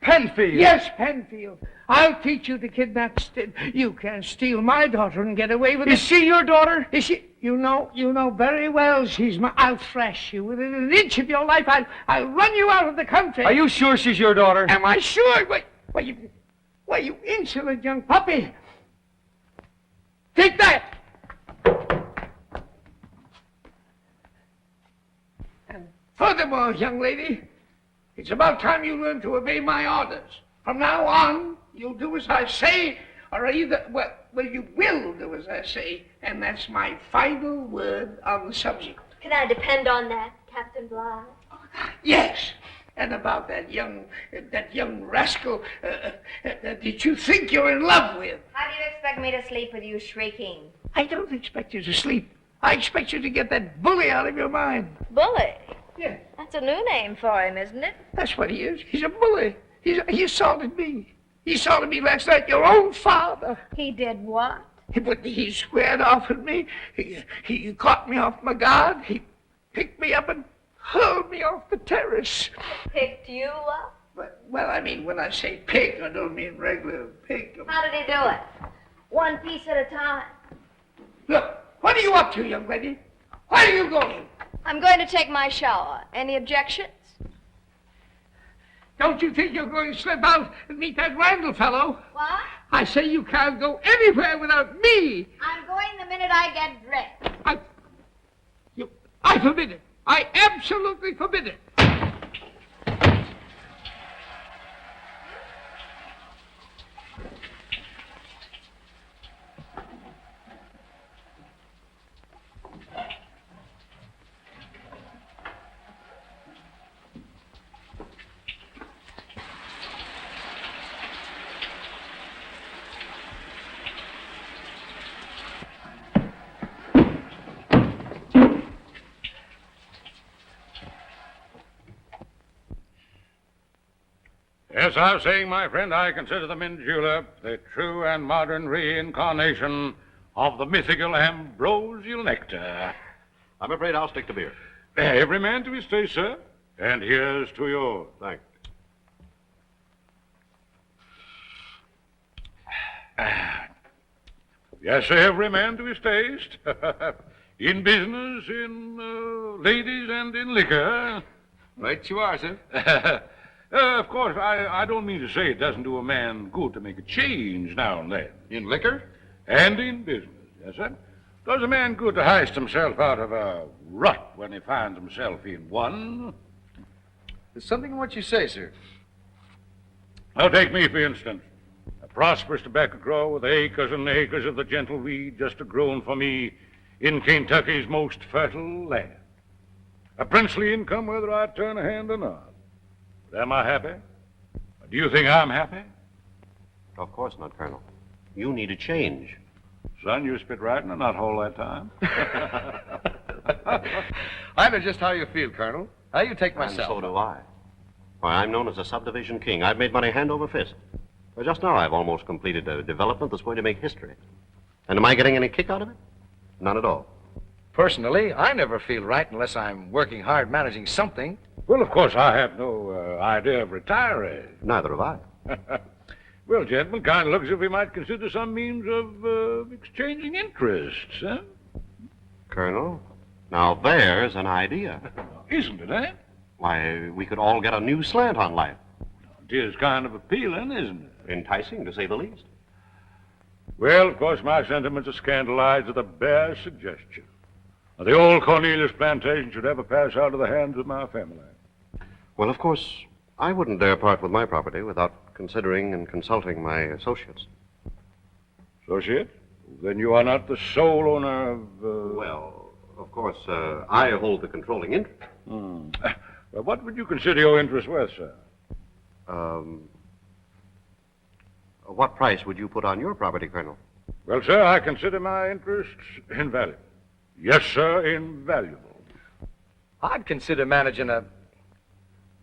Penfield! Yes, Penfield. I'll teach you to kidnap. You can't steal my daughter and get away with it. Is she your daughter? Is she? You know very well she's my. I'll thrash you within an inch of your life. I'll run you out of the country. Are you sure she's your daughter? Am I sure? Why, you insolent young puppy. Take that. And furthermore, young lady, it's about time you learn to obey my orders. From now on, you'll do as I say, or either, well, you will do as I say, and that's my final word on the subject. Can I depend on that, Captain Bligh? Yes, and about that young rascal that you think you're in love with. How do you expect me to sleep with you shrieking? I don't expect you to sleep. I expect you to get that bully out of your mind. Bully? Yeah. That's a new name for him, isn't it? That's what he is. He's a bully. He assaulted me. He assaulted me last night, your own father. He did what? He squared off at me. He caught me off my guard. He picked me up and hurled me off the terrace. Picked you up? Well, I mean, when I say pick, I don't mean regular pick. How did he do it? One piece at a time. Look, what are you up to, young lady? Where are you going? I'm going to take my shower. Any objections? Don't you think you're going to slip out and meet that Randall fellow? What? I say you can't go anywhere without me. I'm going the minute I get dressed. I forbid it. I absolutely forbid it. Yes, I was saying, my friend, I consider the mint julep the true and modern reincarnation of the mythical ambrosial nectar. I'm afraid I'll stick to beer. Every man to his taste, sir. And here's to yours. Thanks. Yes, sir, every man to his taste. In business, in ladies, and in liquor. Right you are, sir. Of course, I don't mean to say it doesn't do a man good to make a change now and then. In liquor? And in business, yes, sir. Does a man good to heist himself out of a rut when he finds himself in one? There's something in what you say, sir. Now, take me, for instance. A prosperous tobacco grower with acres and acres of the gentle weed just a-grown for me in Kentucky's most fertile land. A princely income whether I turn a hand or not. But am I happy? Or do you think I'm happy? Of course not, Colonel. You need a change. Son, you spit right in the nut hole that time. I know just how you feel, Colonel. How you take And myself. so do I. Why, I'm known as a subdivision king. I've made money hand over fist. Well, just now I've almost completed a development that's going to make history. And am I getting any kick out of it? None at all. Personally, I never feel right unless I'm working hard managing something. Well, of course, I have no idea of retiring. Neither have I. Well, gentlemen, kind of looks as if we might consider some means of exchanging interests, huh? Colonel, now there's an idea. Isn't it, eh? Why, we could all get a new slant on life. It is kind of appealing, isn't it? Enticing, to say the least. Well, of course, my sentiments are scandalized at the bare suggestion. The old Cornelius plantation should ever pass out of the hands of my family. Well, of course, I wouldn't dare part with my property without considering and consulting my associates. Associate? Then you are not the sole owner of... Well, of course, I hold the controlling interest. Well, what would you consider your interest worth, sir? What price would you put on your property, Colonel? Well, sir, I consider my interests invaluable. Yes, sir, invaluable. I'd consider managing a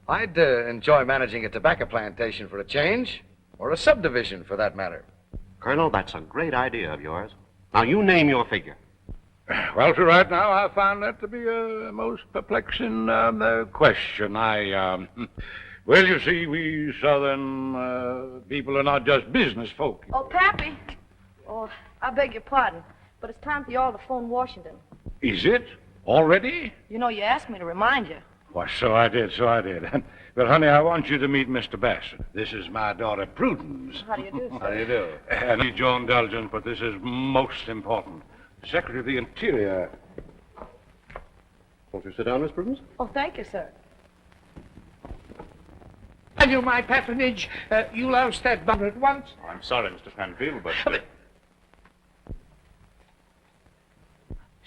I'd enjoy managing a tobacco plantation for a change, or a subdivision for that matter. Colonel, that's a great idea of yours. Now, you name your figure. Well, to right now, I found that to be a most perplexing question. Well, you see, we Southern people are not just business folk. Oh, Pappy. Oh, I beg your pardon, but it's time for you all to phone Washington. Is it? Already? You know, you asked me to remind you. Why, so I did. But, honey, I want you to meet Mr. Bassett. This is my daughter, Prudence. How do you do, sir? How do you do? And need your indulgence, but this is most important. Secretary of the Interior. Won't you sit down, Miss Prudence? Oh, thank you, sir. Value my patronage. You'll oust that bummer at once. Oh, I'm sorry, Mr. Penfield, but...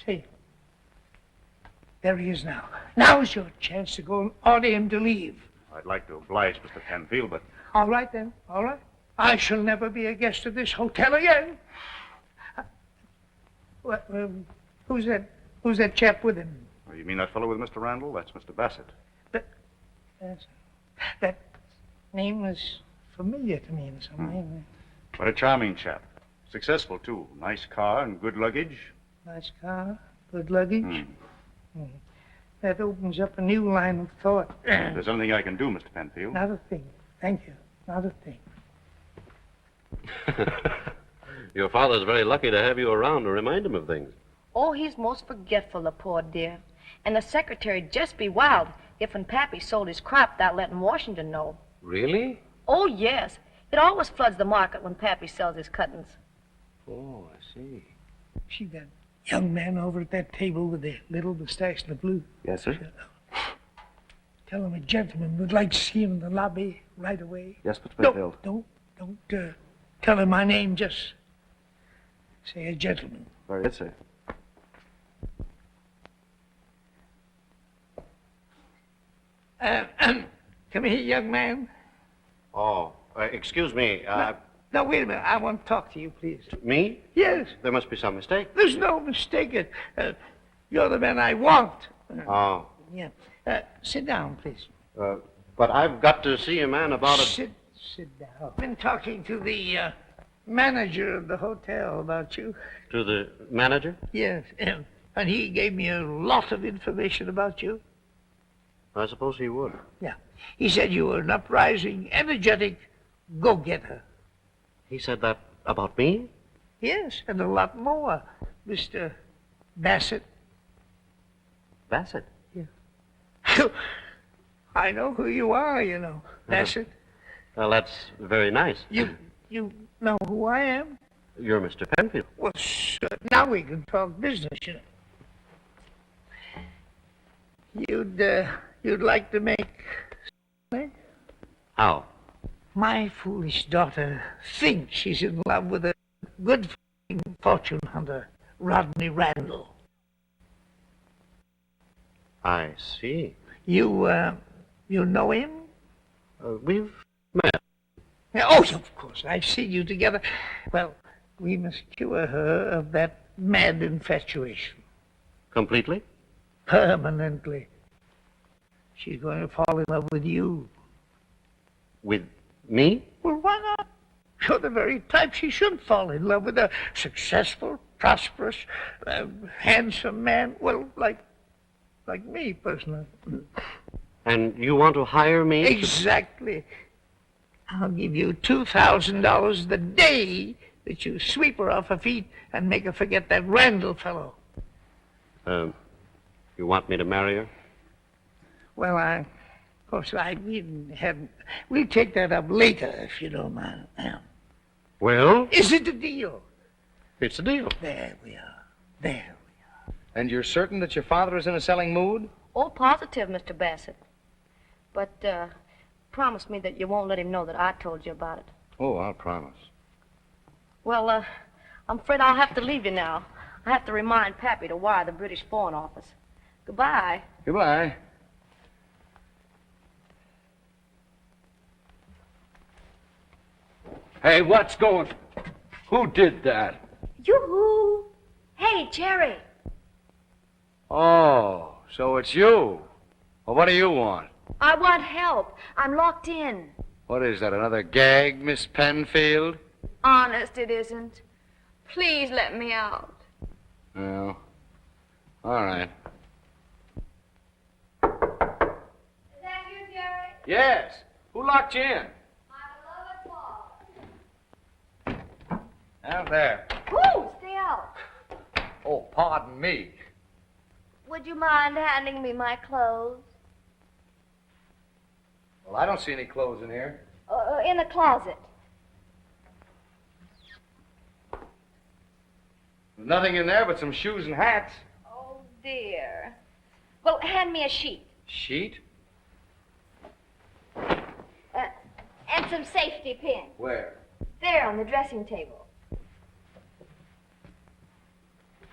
Say, there he is now. Now's your chance to go and order him to leave. I'd like to oblige Mr. Penfield, but... All right, then. All right. I shall never be a guest of this hotel again. Who's that chap with him? Oh, you mean that fellow with Mr. Randall? That's Mr. Bassett. That name is familiar to me in some way. What a charming chap. Successful, too. Nice car and good luggage. Nice car, good luggage. That opens up a new line of thought. If there's anything I can do, Mr. Penfield. Not a thing. Thank you. Not a thing. Your father's very lucky to have you around to remind him of things. Oh, he's most forgetful, the poor dear. And the secretary'd just be wild if when Pappy sold his crop without letting Washington know. Really? Oh, yes. It always floods the market when Pappy sells his cuttings. Oh, I see. See that young man over at that table with the little mustache and the blue? Yes, sir? Tell him a gentleman would like to see him in the lobby right away. Yes, Mr. Penfield. Don't tell him my name. Just say a gentleman. Very good, sir. Come here, young man. Oh, excuse me. No, wait a minute. I want to talk to you, please. Me? Yes. There must be some mistake. There's no mistake. You're the man I want. Oh. Yeah. Sit down, please. But I've got to see a man about a... Sit down. I've been talking to the manager of the hotel about you. To the manager? Yes. And he gave me a lot of information about you. I suppose he would. Yeah. He said you were an uprising, energetic go-getter. He said that about me? Yes, and a lot more, Mr. Bassett. Bassett? Yeah. I know who you are, you know, Bassett. Well, that's very nice. You know who I am? You're Mr. Penfield. Well, sure. Now we can talk business, you know. You'd like to make... How? My foolish daughter thinks she's in love with a good fortune hunter, Rodney Randall. I see. You know him? We've met. Oh, of course. I've seen you together. Well, we must cure her of that mad infatuation. Completely? Permanently. She's going to fall in love with you. With me? Well, why not? You're the very type she should fall in love with. A successful, prosperous, handsome man. Well, like me, personally. And you want to hire me? Exactly. I'll give you $2,000 the day that you sweep her off her feet and make her forget that Randall fellow. You want me to marry her? Well, we'll take that up later, if you don't mind. Well? Is it a deal? It's a deal. There we are. There we are. And you're certain that your father is in a selling mood? Oh, positive, Mr. Bassett. But, promise me that you won't let him know that I told you about it. Oh, I'll promise. Well, I'm afraid I'll have to leave you now. I have to remind Pappy to wire the British Foreign Office. Goodbye. Goodbye. Hey, what's going... Who did that? Yoo-hoo! Hey, Jerry. Oh, so it's you. Well, what do you want? I want help. I'm locked in. What is that, another gag, Miss Penfield? Honest, it isn't. Please let me out. Well, all right. Is that you, Jerry? Yes. Who locked you in? Out there. Woo! Stay out. Oh, pardon me. Would you mind handing me my clothes? Well, I don't see any clothes in here. In the closet. There's nothing in there but some shoes and hats. Oh, dear. Well, hand me a sheet. Sheet? And some safety pins. Where? There on the dressing table.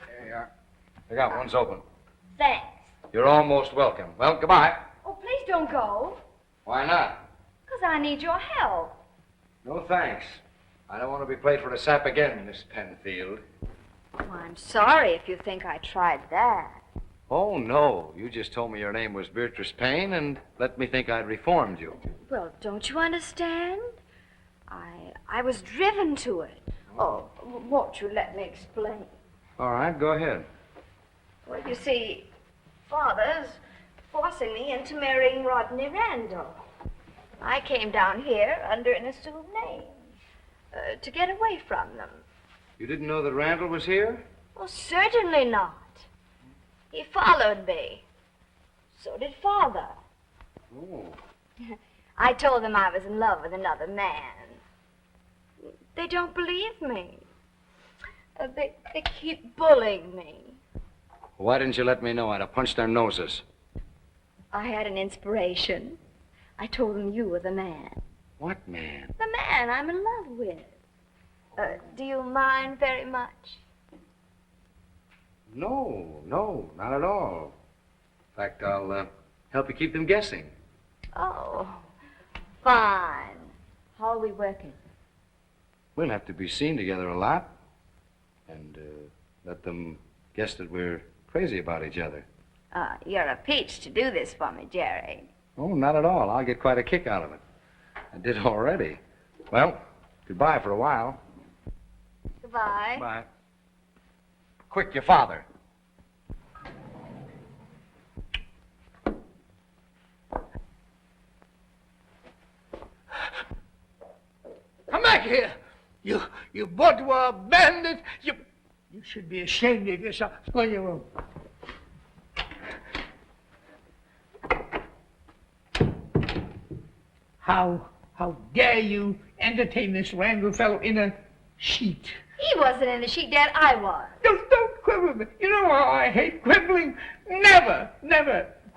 There you are. I got one's open. Thanks. You're almost welcome. Well, goodbye. Oh, please don't go. Why not? 'Cause I need your help. No thanks. I don't want to be played for a sap again, Miss Penfield. Oh, I'm sorry if you think I tried that. Oh, no. You just told me your name was Beatrice Payne and let me think I'd reformed you. Well, don't you understand? I was driven to it. Oh, won't you let me explain? All right, go ahead. Well, you see, Father's forcing me into marrying Rodney Randall. I came down here under an assumed name to get away from them. You didn't know that Randall was here? Well, certainly not. He followed me. So did Father. Oh. I told them I was in love with another man. They don't believe me. They keep bullying me. Why didn't you let me know? I'd have punched their noses. I had an inspiration. I told them you were the man. What man? The man I'm in love with. Do you mind very much? No, not at all. In fact, I'll help you keep them guessing. Oh, fine. How are we working? We'll have to be seen together a lot and let them guess that we're crazy about each other. You're a peach to do this for me, Jerry. Oh, not at all. I'll get quite a kick out of it. I did already. Well, goodbye for a while. Goodbye. Bye. Quick, your father. Come back here. You bourgeois bandit. You should be ashamed of yourself. Go in your room. How dare you entertain this Randall fellow in a sheet? He wasn't in the sheet, Dad. I was. Don't quibble with me. You know how I hate quibbling. Never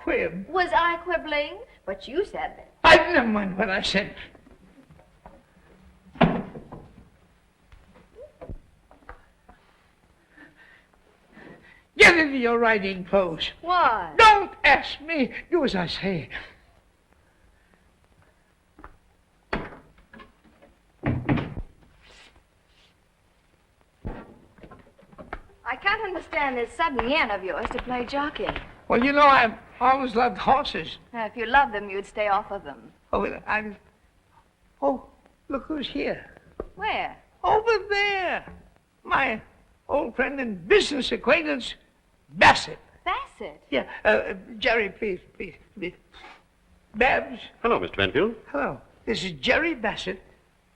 quib. Was I quibbling? But you said that. I never mind what I said. Get into your riding clothes. Why? Don't ask me. Do as I say. I can't understand this sudden yen of yours to play jockey. Well, you know, I've always loved horses. Now, if you loved them, you'd stay off of them. Oh, look who's here. Where? Over there. My old friend and business acquaintance, Bassett. Bassett? Yeah, Jerry, please. Babs. Hello, Mr. Penfield. Hello. This is Jerry Bassett,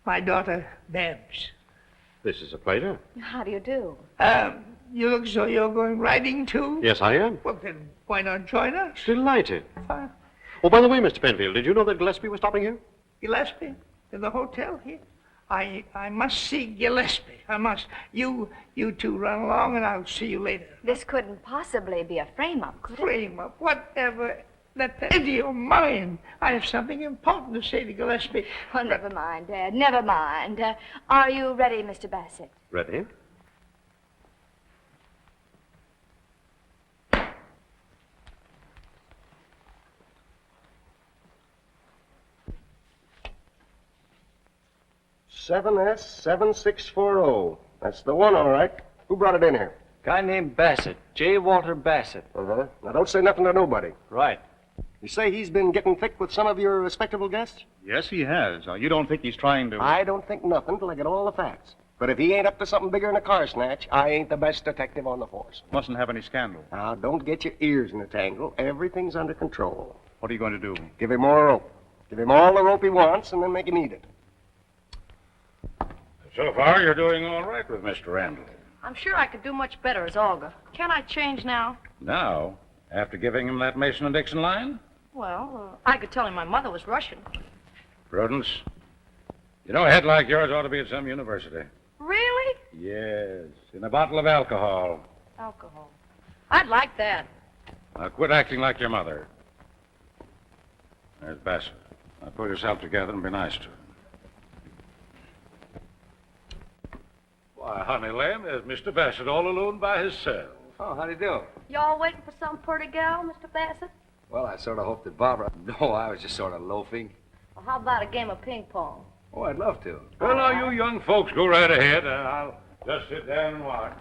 my daughter, Babs. This is a pleasure. How do you do? You look as though you're going riding too? Yes, I am. Well, then why not join us? Delighted. Fine. Oh, by the way, Mr. Penfield, did you know that Gillespie was stopping here? Gillespie? In the hotel here? I must see Gillespie. I must. You two run along and I'll see you later. This couldn't possibly be a frame-up, could it? Frame-up? Whatever. Let that into your mind. I have something important to say to Gillespie. Well, never mind, Dad. Never mind. Are you ready, Mr. Bassett? Ready? S7640. That's the one, all right. Who brought it in here? Guy named Bassett. J. Walter Bassett. Uh-huh. Now, don't say nothing to nobody. Right. You say he's been getting thick with some of your respectable guests? Yes, he has. You don't think he's trying to... I don't think nothing till I get all the facts. But if he ain't up to something bigger than a car snatch, I ain't the best detective on the force. Mustn't have any scandal. Now, don't get your ears in a tangle. Everything's under control. What are you going to do? Give him more rope. Give him all the rope he wants, and then make him eat it. So far, you're doing all right with Mr. Randall. I'm sure I could do much better as Olga. Can I change now? Now, after giving him that Mason and Dixon line? Well, I could tell him my mother was Russian. Prudence, you know, a head like yours ought to be at some university. Really? Yes, in a bottle of alcohol. Alcohol. I'd like that. Now, quit acting like your mother. There's Bassett. Now, pull yourself together and be nice to him. Why, honey lamb, there's Mr. Bassett all alone by himself. Oh, how do you do? Y'all waiting for some pretty gal, Mr. Bassett? Well, I sort of hoped that Barbara... No, I was just sort of loafing. Well, how about a game of ping pong? Oh, I'd love to. Well, now, you young folks go right ahead, and I'll just sit down and watch.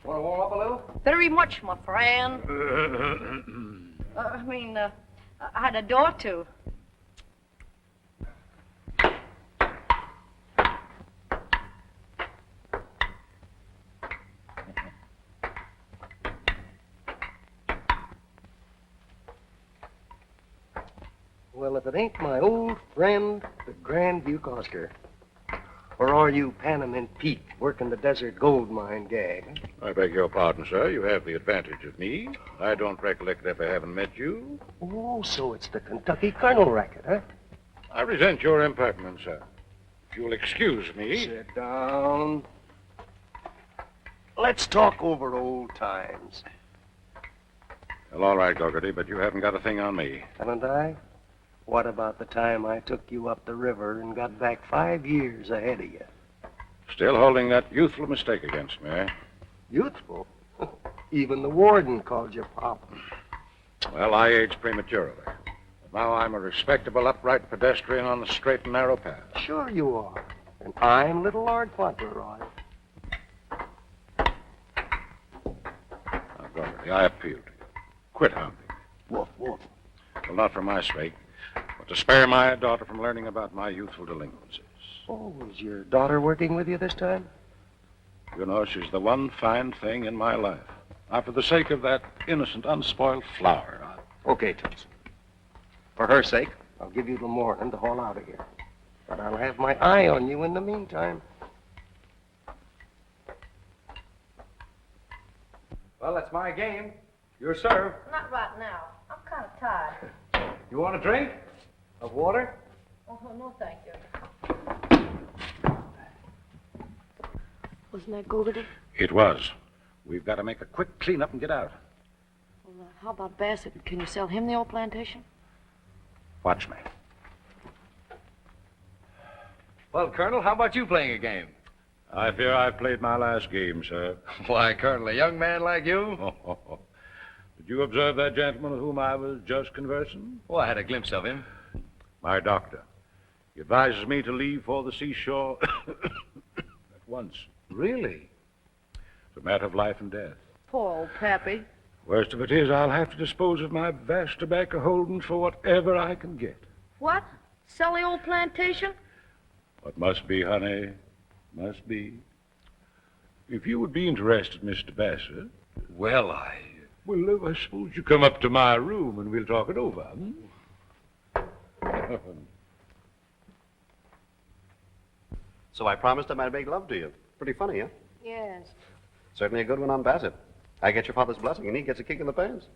Want to warm up a little? Very much, my friend. I had a door to. Well, if it ain't my old friend, the Grand Duke Oscar. Or are you Panamint Pete working the desert gold mine gag? I beg your pardon, sir. You have the advantage of me. I don't recollect ever having met you. Oh, so it's the Kentucky Colonel racket, huh? I resent your impertinence, sir. If you'll excuse me... Sit down. Let's talk over old times. Well, all right, Gogarty, but you haven't got a thing on me. Haven't I? What about the time I took you up the river and got back 5 years ahead of you? Still holding that youthful mistake against me, eh? Youthful? Even the warden called you Pop. Well, I aged prematurely. But now I'm a respectable, upright pedestrian on the straight and narrow path. Sure you are. And I'm little Lord Fauntleroy. Now, Gogarty, I appeal to you. Quit hounding me. Woof, woof. Well, not for my sake, but to spare my daughter from learning about my youthful delinquencies. Oh, is your daughter working with you this time? You know, she's the one fine thing in my life. Now, for the sake of that innocent, unspoiled flower, Okay, Toots. For her sake, I'll give you the morning to haul out of here. But I'll have my eye on you in the meantime. Well, that's my game. Your serve. Not right now. I'm kind of tired. You want a drink? Of water? Oh, no, thank you. Wasn't that Gogarty? it was. We've got to make a quick cleanup and get out. Well, how about Bassett? Can you sell him the old plantation? Watch me. Well, Colonel, how about you playing a game? I fear I've played my last game, sir. Why, Colonel, a young man like you? Did you observe that gentleman with whom I was just conversing? Oh, I had a glimpse of him. My doctor. He advises me to leave for the seashore at once. Really? It's a matter of life and death. Poor old Pappy. Worst of it is, I'll have to dispose of my vast tobacco holdings for whatever I can get. What? Sell the old plantation? What must be, honey, must be. If you would be interested, Mr. Bassett. Well, Well, I suppose you come up to my room and we'll talk it over. Hmm? So I promised him I'd make love to you. Pretty funny, huh? Yes. Certainly a good one on Bassett. I get your father's blessing, and he gets a kick in the pants.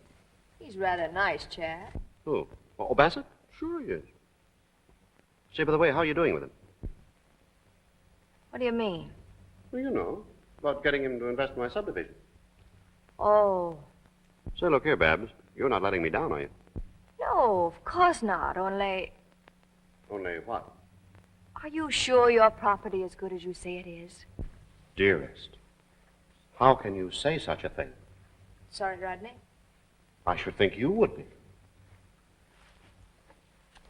He's rather a nice chap. Who? Oh, Bassett? Sure he is. Say, by the way, how are you doing with him? What do you mean? Well, you know, about getting him to invest in my subdivision. Oh, Say, look here, Babs. You're not letting me down, are you? no, of course not. Only, Only what? are you sure your property is good as you say it is? Dearest, how can you say such a thing? Sorry, Rodney. I should think you would be.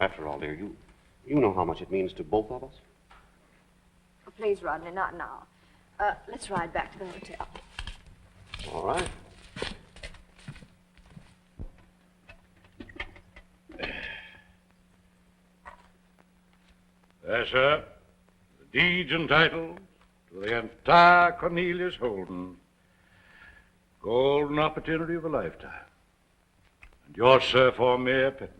After all, dear, you know how much it means to both of us. Oh, please, Rodney, not now. Let's ride back to the hotel. All right. Yes, sir. The deeds and titles to the entire Cornelius Holden. Golden opportunity of a lifetime. And yours, sir, for mere pittance.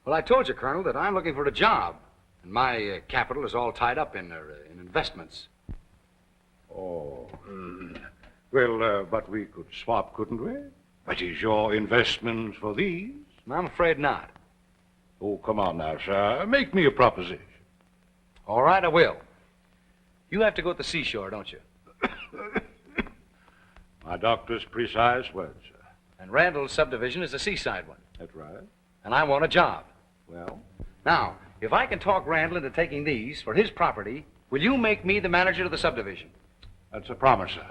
Well, I told you, Colonel, that I'm looking for a job. And my capital is all tied up in investments. Oh. Well, but we could swap, couldn't we? That is your investments for these? I'm afraid not. Oh, come on now, sir. Make me a proposition. All right, I will. You have to go to the seashore, don't you? My doctor's precise words, sir. And Randall's subdivision is a seaside one. That's right. And I want a job. Well? Now, if I can talk Randall into taking these for his property, will you make me the manager of the subdivision? That's a promise, sir.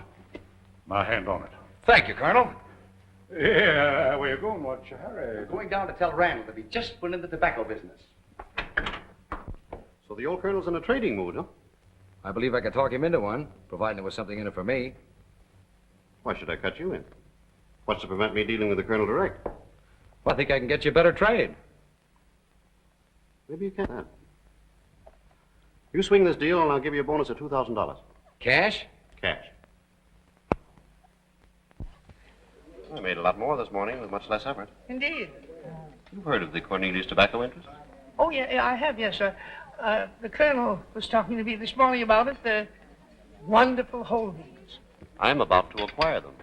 My hand on it. Thank you, Colonel. Yeah, where you going? What's your hurry? We're going down to tell Randall that he just went into the tobacco business. So the old colonel's in a trading mood, huh? I believe I could talk him into one, providing there was something in it for me. Why should I cut you in? What's to prevent me dealing with the colonel direct? Well, I think I can get you a better trade. Maybe you can. You swing this deal, and I'll give you a bonus of $2,000. Cash? Cash. I made a lot more this morning with much less effort. Indeed. You've heard of the Cornelius tobacco interest? Oh, yeah, I have, yes, sir. The colonel was talking to me this morning about it. The wonderful holdings. I'm about to acquire them.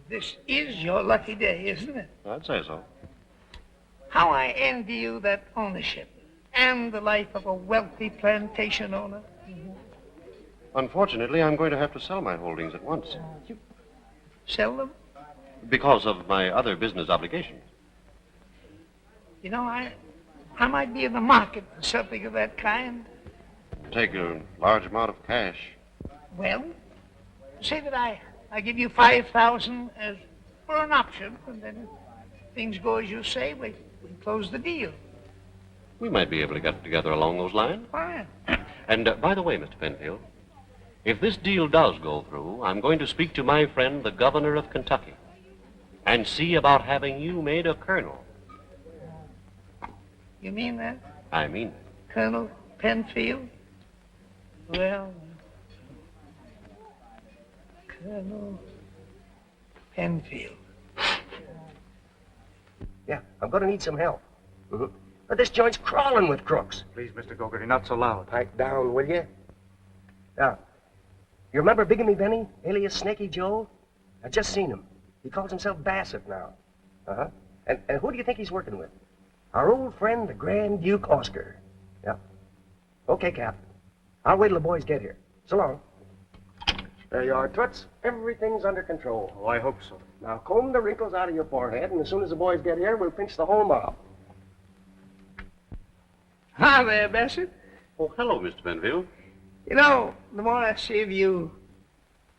This is your lucky day, isn't it? I'd say so. How I envy you that ownership and the life of a wealthy plantation owner. Unfortunately, I'm going to have to sell my holdings at once. Sell them? Because of my other business obligations. You know, I might be in the market for something of that kind. Take a large amount of cash. Well, say that I give you 5,000 as for an option, and then if things go as you say, we close the deal. We might be able to get together along those lines. Fine. And by the way, Mr. Penfield, if this deal does go through, I'm going to speak to my friend, the governor of Kentucky, and see about having you made a colonel. You mean that? I mean it. Colonel Penfield? Well, Colonel Penfield. Yeah, I'm going to need some help. But this joint's crawling with crooks. Please, Mr. Gogarty, not so loud. Pipe down, will you? Now, you remember Bigamy Benny, alias Snaky Joe? I just seen him. He calls himself Bassett now. Uh-huh. And who do you think he's working with? Our old friend, the Grand Duke Oscar. Yeah. Okay, Cap. I'll wait till the boys get here. So long. There you are, Toots. Everything's under control. Oh, I hope so. Now, comb the wrinkles out of your forehead, and as soon as the boys get here, we'll pinch the whole mob. Hi there, Bassett. Oh, hello, Mr. Penfield. You know, the more I see of you,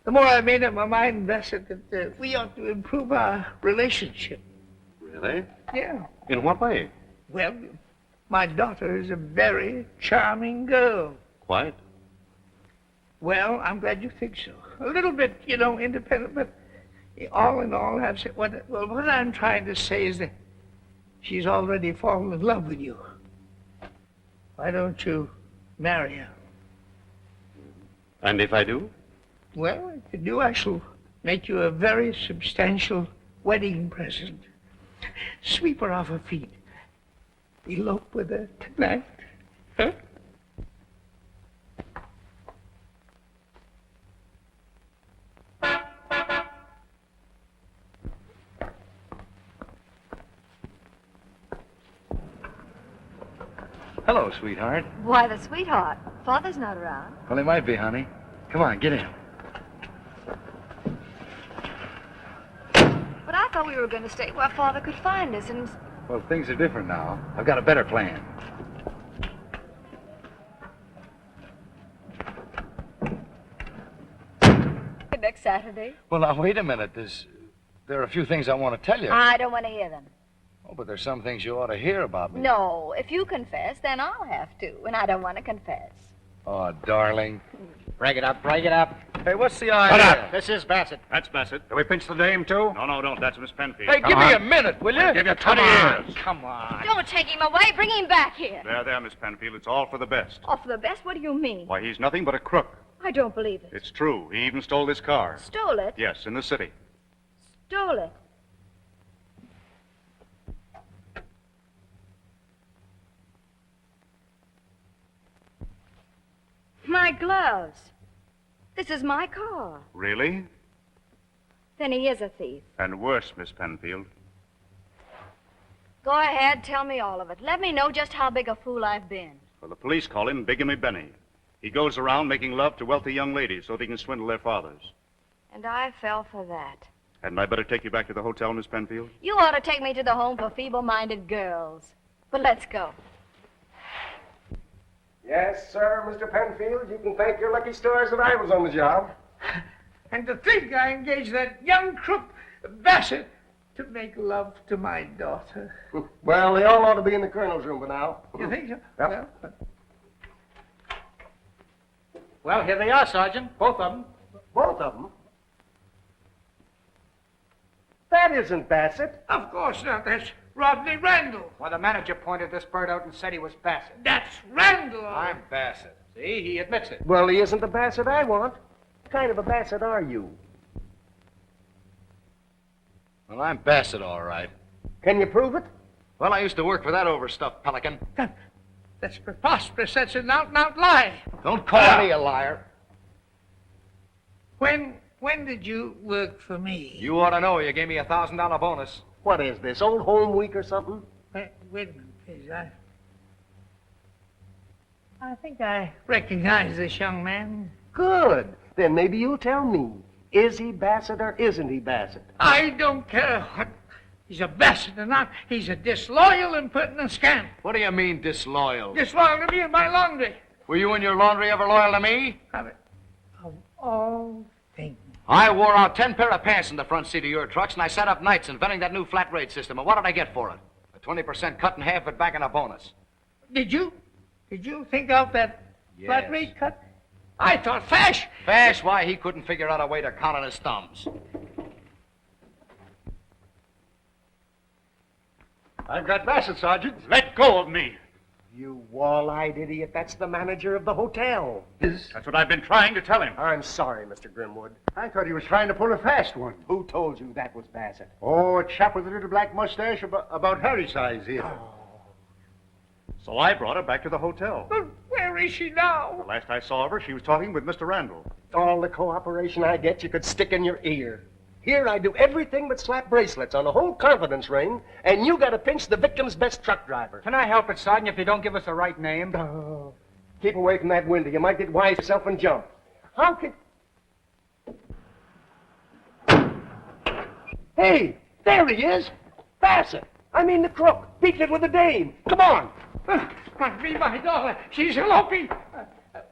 the more I made up my mind, Bassett, that we ought to improve our relationship. Really? Yeah. In what way? Well, my daughter is a very charming girl. Quite. Well, I'm glad you think so. A little bit, independent, but all in all, what I'm trying to say is that she's already fallen in love with you. Why don't you marry her? And if I do? Well, if you do, I shall make you a very substantial wedding present. Sweep her off her feet. Elope with her tonight. Huh? Hello, sweetheart. Why, the sweetheart. Father's not around. Well, he might be, honey. Come on, get in. But I thought we were going to stay where Father could find us, and... Well, things are different now. I've got a better plan. Next Saturday? Well, now, wait a minute. There are a few things I want to tell you. I don't want to hear them. Oh, but there's some things you ought to hear about me. No, if you confess, then I'll have to, and I don't want to confess. Oh, darling. Break it up, break it up. Hey, what's the Shut idea? up. This is Bassett. That's Bassett. Do we pinch the dame, too? No, don't. That's Miss Penfield. Hey, give me a minute, will you? I'll give you 20 years. Come on. Don't take him away. Bring him back here. There, Miss Penfield. It's all for the best. Oh, for the best? What do you mean? Why, he's nothing but a crook. I don't believe it. It's true. He even stole this car. Stole it? Yes, in the city. Stole it. My gloves. This is my car. Really? Then he is a thief. And worse, Miss Penfield. Go ahead, tell me all of it. Let me know just how big a fool I've been. Well, the police call him Bigamy Benny. He goes around making love to wealthy young ladies so they can swindle their fathers. And I fell for that. Hadn't I better take you back to the hotel, Miss Penfield? You ought to take me to the home for feeble-minded girls. But let's go. Yes, sir, Mr. Penfield. You can thank your lucky stars that I was on the job. And to think I engaged that young crook, Bassett, to make love to my daughter. Well, they all ought to be in the colonel's room by now. You think so? Yep. Well, here they are, Sergeant. Both of them. Both of them? That isn't Bassett. Of course not. That's Rodney Randall. Well, the manager pointed this bird out and said he was Bassett. That's Randall. I'm Bassett. See, he admits it. Well, he isn't the Bassett I want. What kind of a Bassett are you? Well, I'm Bassett, all right. Can you prove it? Well, I used to work for that overstuffed pelican. That's preposterous. That's an out-and-out lie. Don't call me a liar. When did you work for me? You ought to know. You gave me a $1,000 bonus. What is this, Old Home Week or something? Wait a minute, please. I think I recognize this young man. Good. Then maybe you'll tell me. Is he Bassett or isn't he Bassett? I don't care what he's a Bassett or not. He's a disloyal, impertinent scamp. What do you mean, disloyal? Disloyal to me and my laundry. Were you and your laundry ever loyal to me? Of all things. I wore out 10 pair of pants in the front seat of your trucks, and I sat up nights inventing that new flat rate system. And what did I get for it? A 20% cut in half it back and a bonus. Did you think out that flat rate cut? I thought Fash. Fash, why, he couldn't figure out a way to count on his thumbs. I've got Bassett, Sergeant. Let go of me. You wall-eyed idiot. That's the manager of the hotel. That's what I've been trying to tell him. I'm sorry, Mr. Grimwood. I thought he was trying to pull a fast one. Who told you that was Bassett? Oh, a chap with a little black mustache about Harry's size here. So I brought her back to the hotel. But where is she now? The last I saw of her, she was talking with Mr. Randall. All the cooperation I get, you could stick in your ear. Here I do everything but slap bracelets on a whole confidence ring, and you got to pinch the victim's best truck driver. Can I help it, Sergeant, if you don't give us the right name? Oh, keep away from that window. You might get wise yourself and jump. How could... Hey, there he is. Bassett. I mean the crook. Beat it with the dame. Come on. Must be my daughter. She's eloping.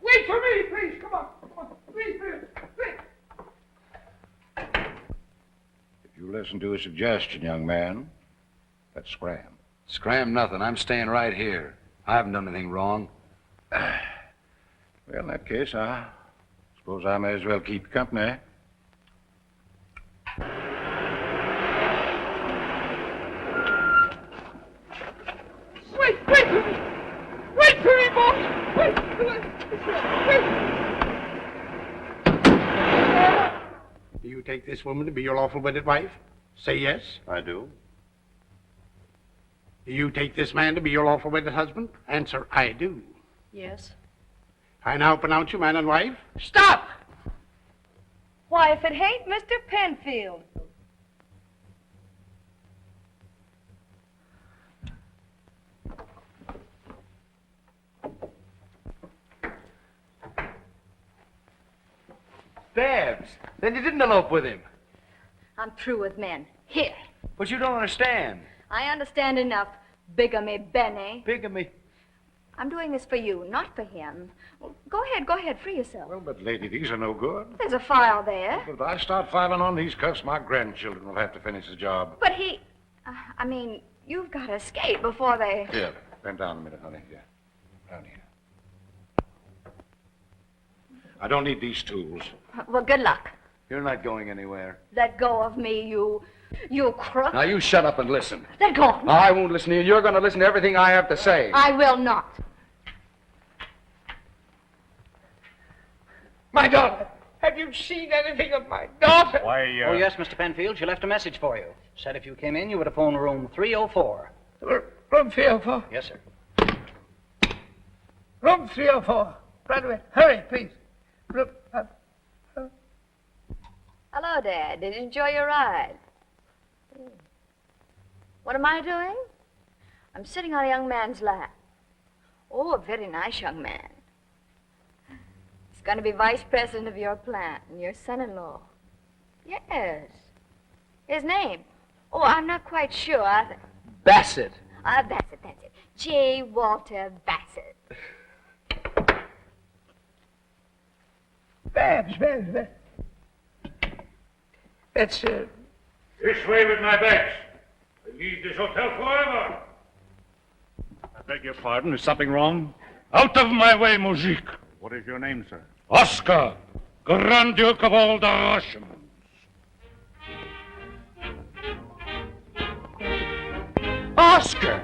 Wait for me, please. Come on. Please. If you listen to a suggestion, young man, that's scram. Scram nothing. I'm staying right here. I haven't done anything wrong. Well, in that case, I suppose I may as well keep you company. Wait for me. Wait for me, boss. Wait. Do you take this woman to be your lawful wedded wife? Say yes. I do. Do you take this man to be your lawful wedded husband? Answer, I do. Yes. I now pronounce you man and wife. Stop! Why, if it ain't Mr. Penfield. Babs, then you didn't elope with him. I'm through with men. Here. But you don't understand. I understand enough. Bigamy Benny. Bigamy. I'm doing this for you, not for him. Well, go ahead, free yourself. Well, but, lady, these are no good. There's a file there. If I start filing on these cuffs, my grandchildren will have to finish the job. But he... you've got to escape before they... Here, bend down a minute, honey. Here. Down here. I don't need these tools. Well, good luck. You're not going anywhere. Let go of me, you crook. Now, you shut up and listen. Let go of me. I won't listen to you. You're going to listen to everything I have to say. I will not. My daughter. Have you seen anything of my daughter? Why, Oh, yes, Mr. Penfield. She left a message for you. Said if you came in, you would have phoned room 304. Room 304. Yes, sir. Room 304. Right away. Hurry, please. Room, Hello, Dad. Did you enjoy your ride? What am I doing? I'm sitting on a young man's lap. Oh, a very nice young man. He's going to be vice president of your plant and your son-in-law. Yes. His name? Oh, I'm not quite sure. Bassett. Bassett, that's it. J. Walter Bassett. Babs. That's, This way with my bags. I leave this hotel forever. I beg your pardon. Is something wrong? Out of my way, Mujik. What is your name, sir? Oscar, Grand Duke of all the Russians. Oscar!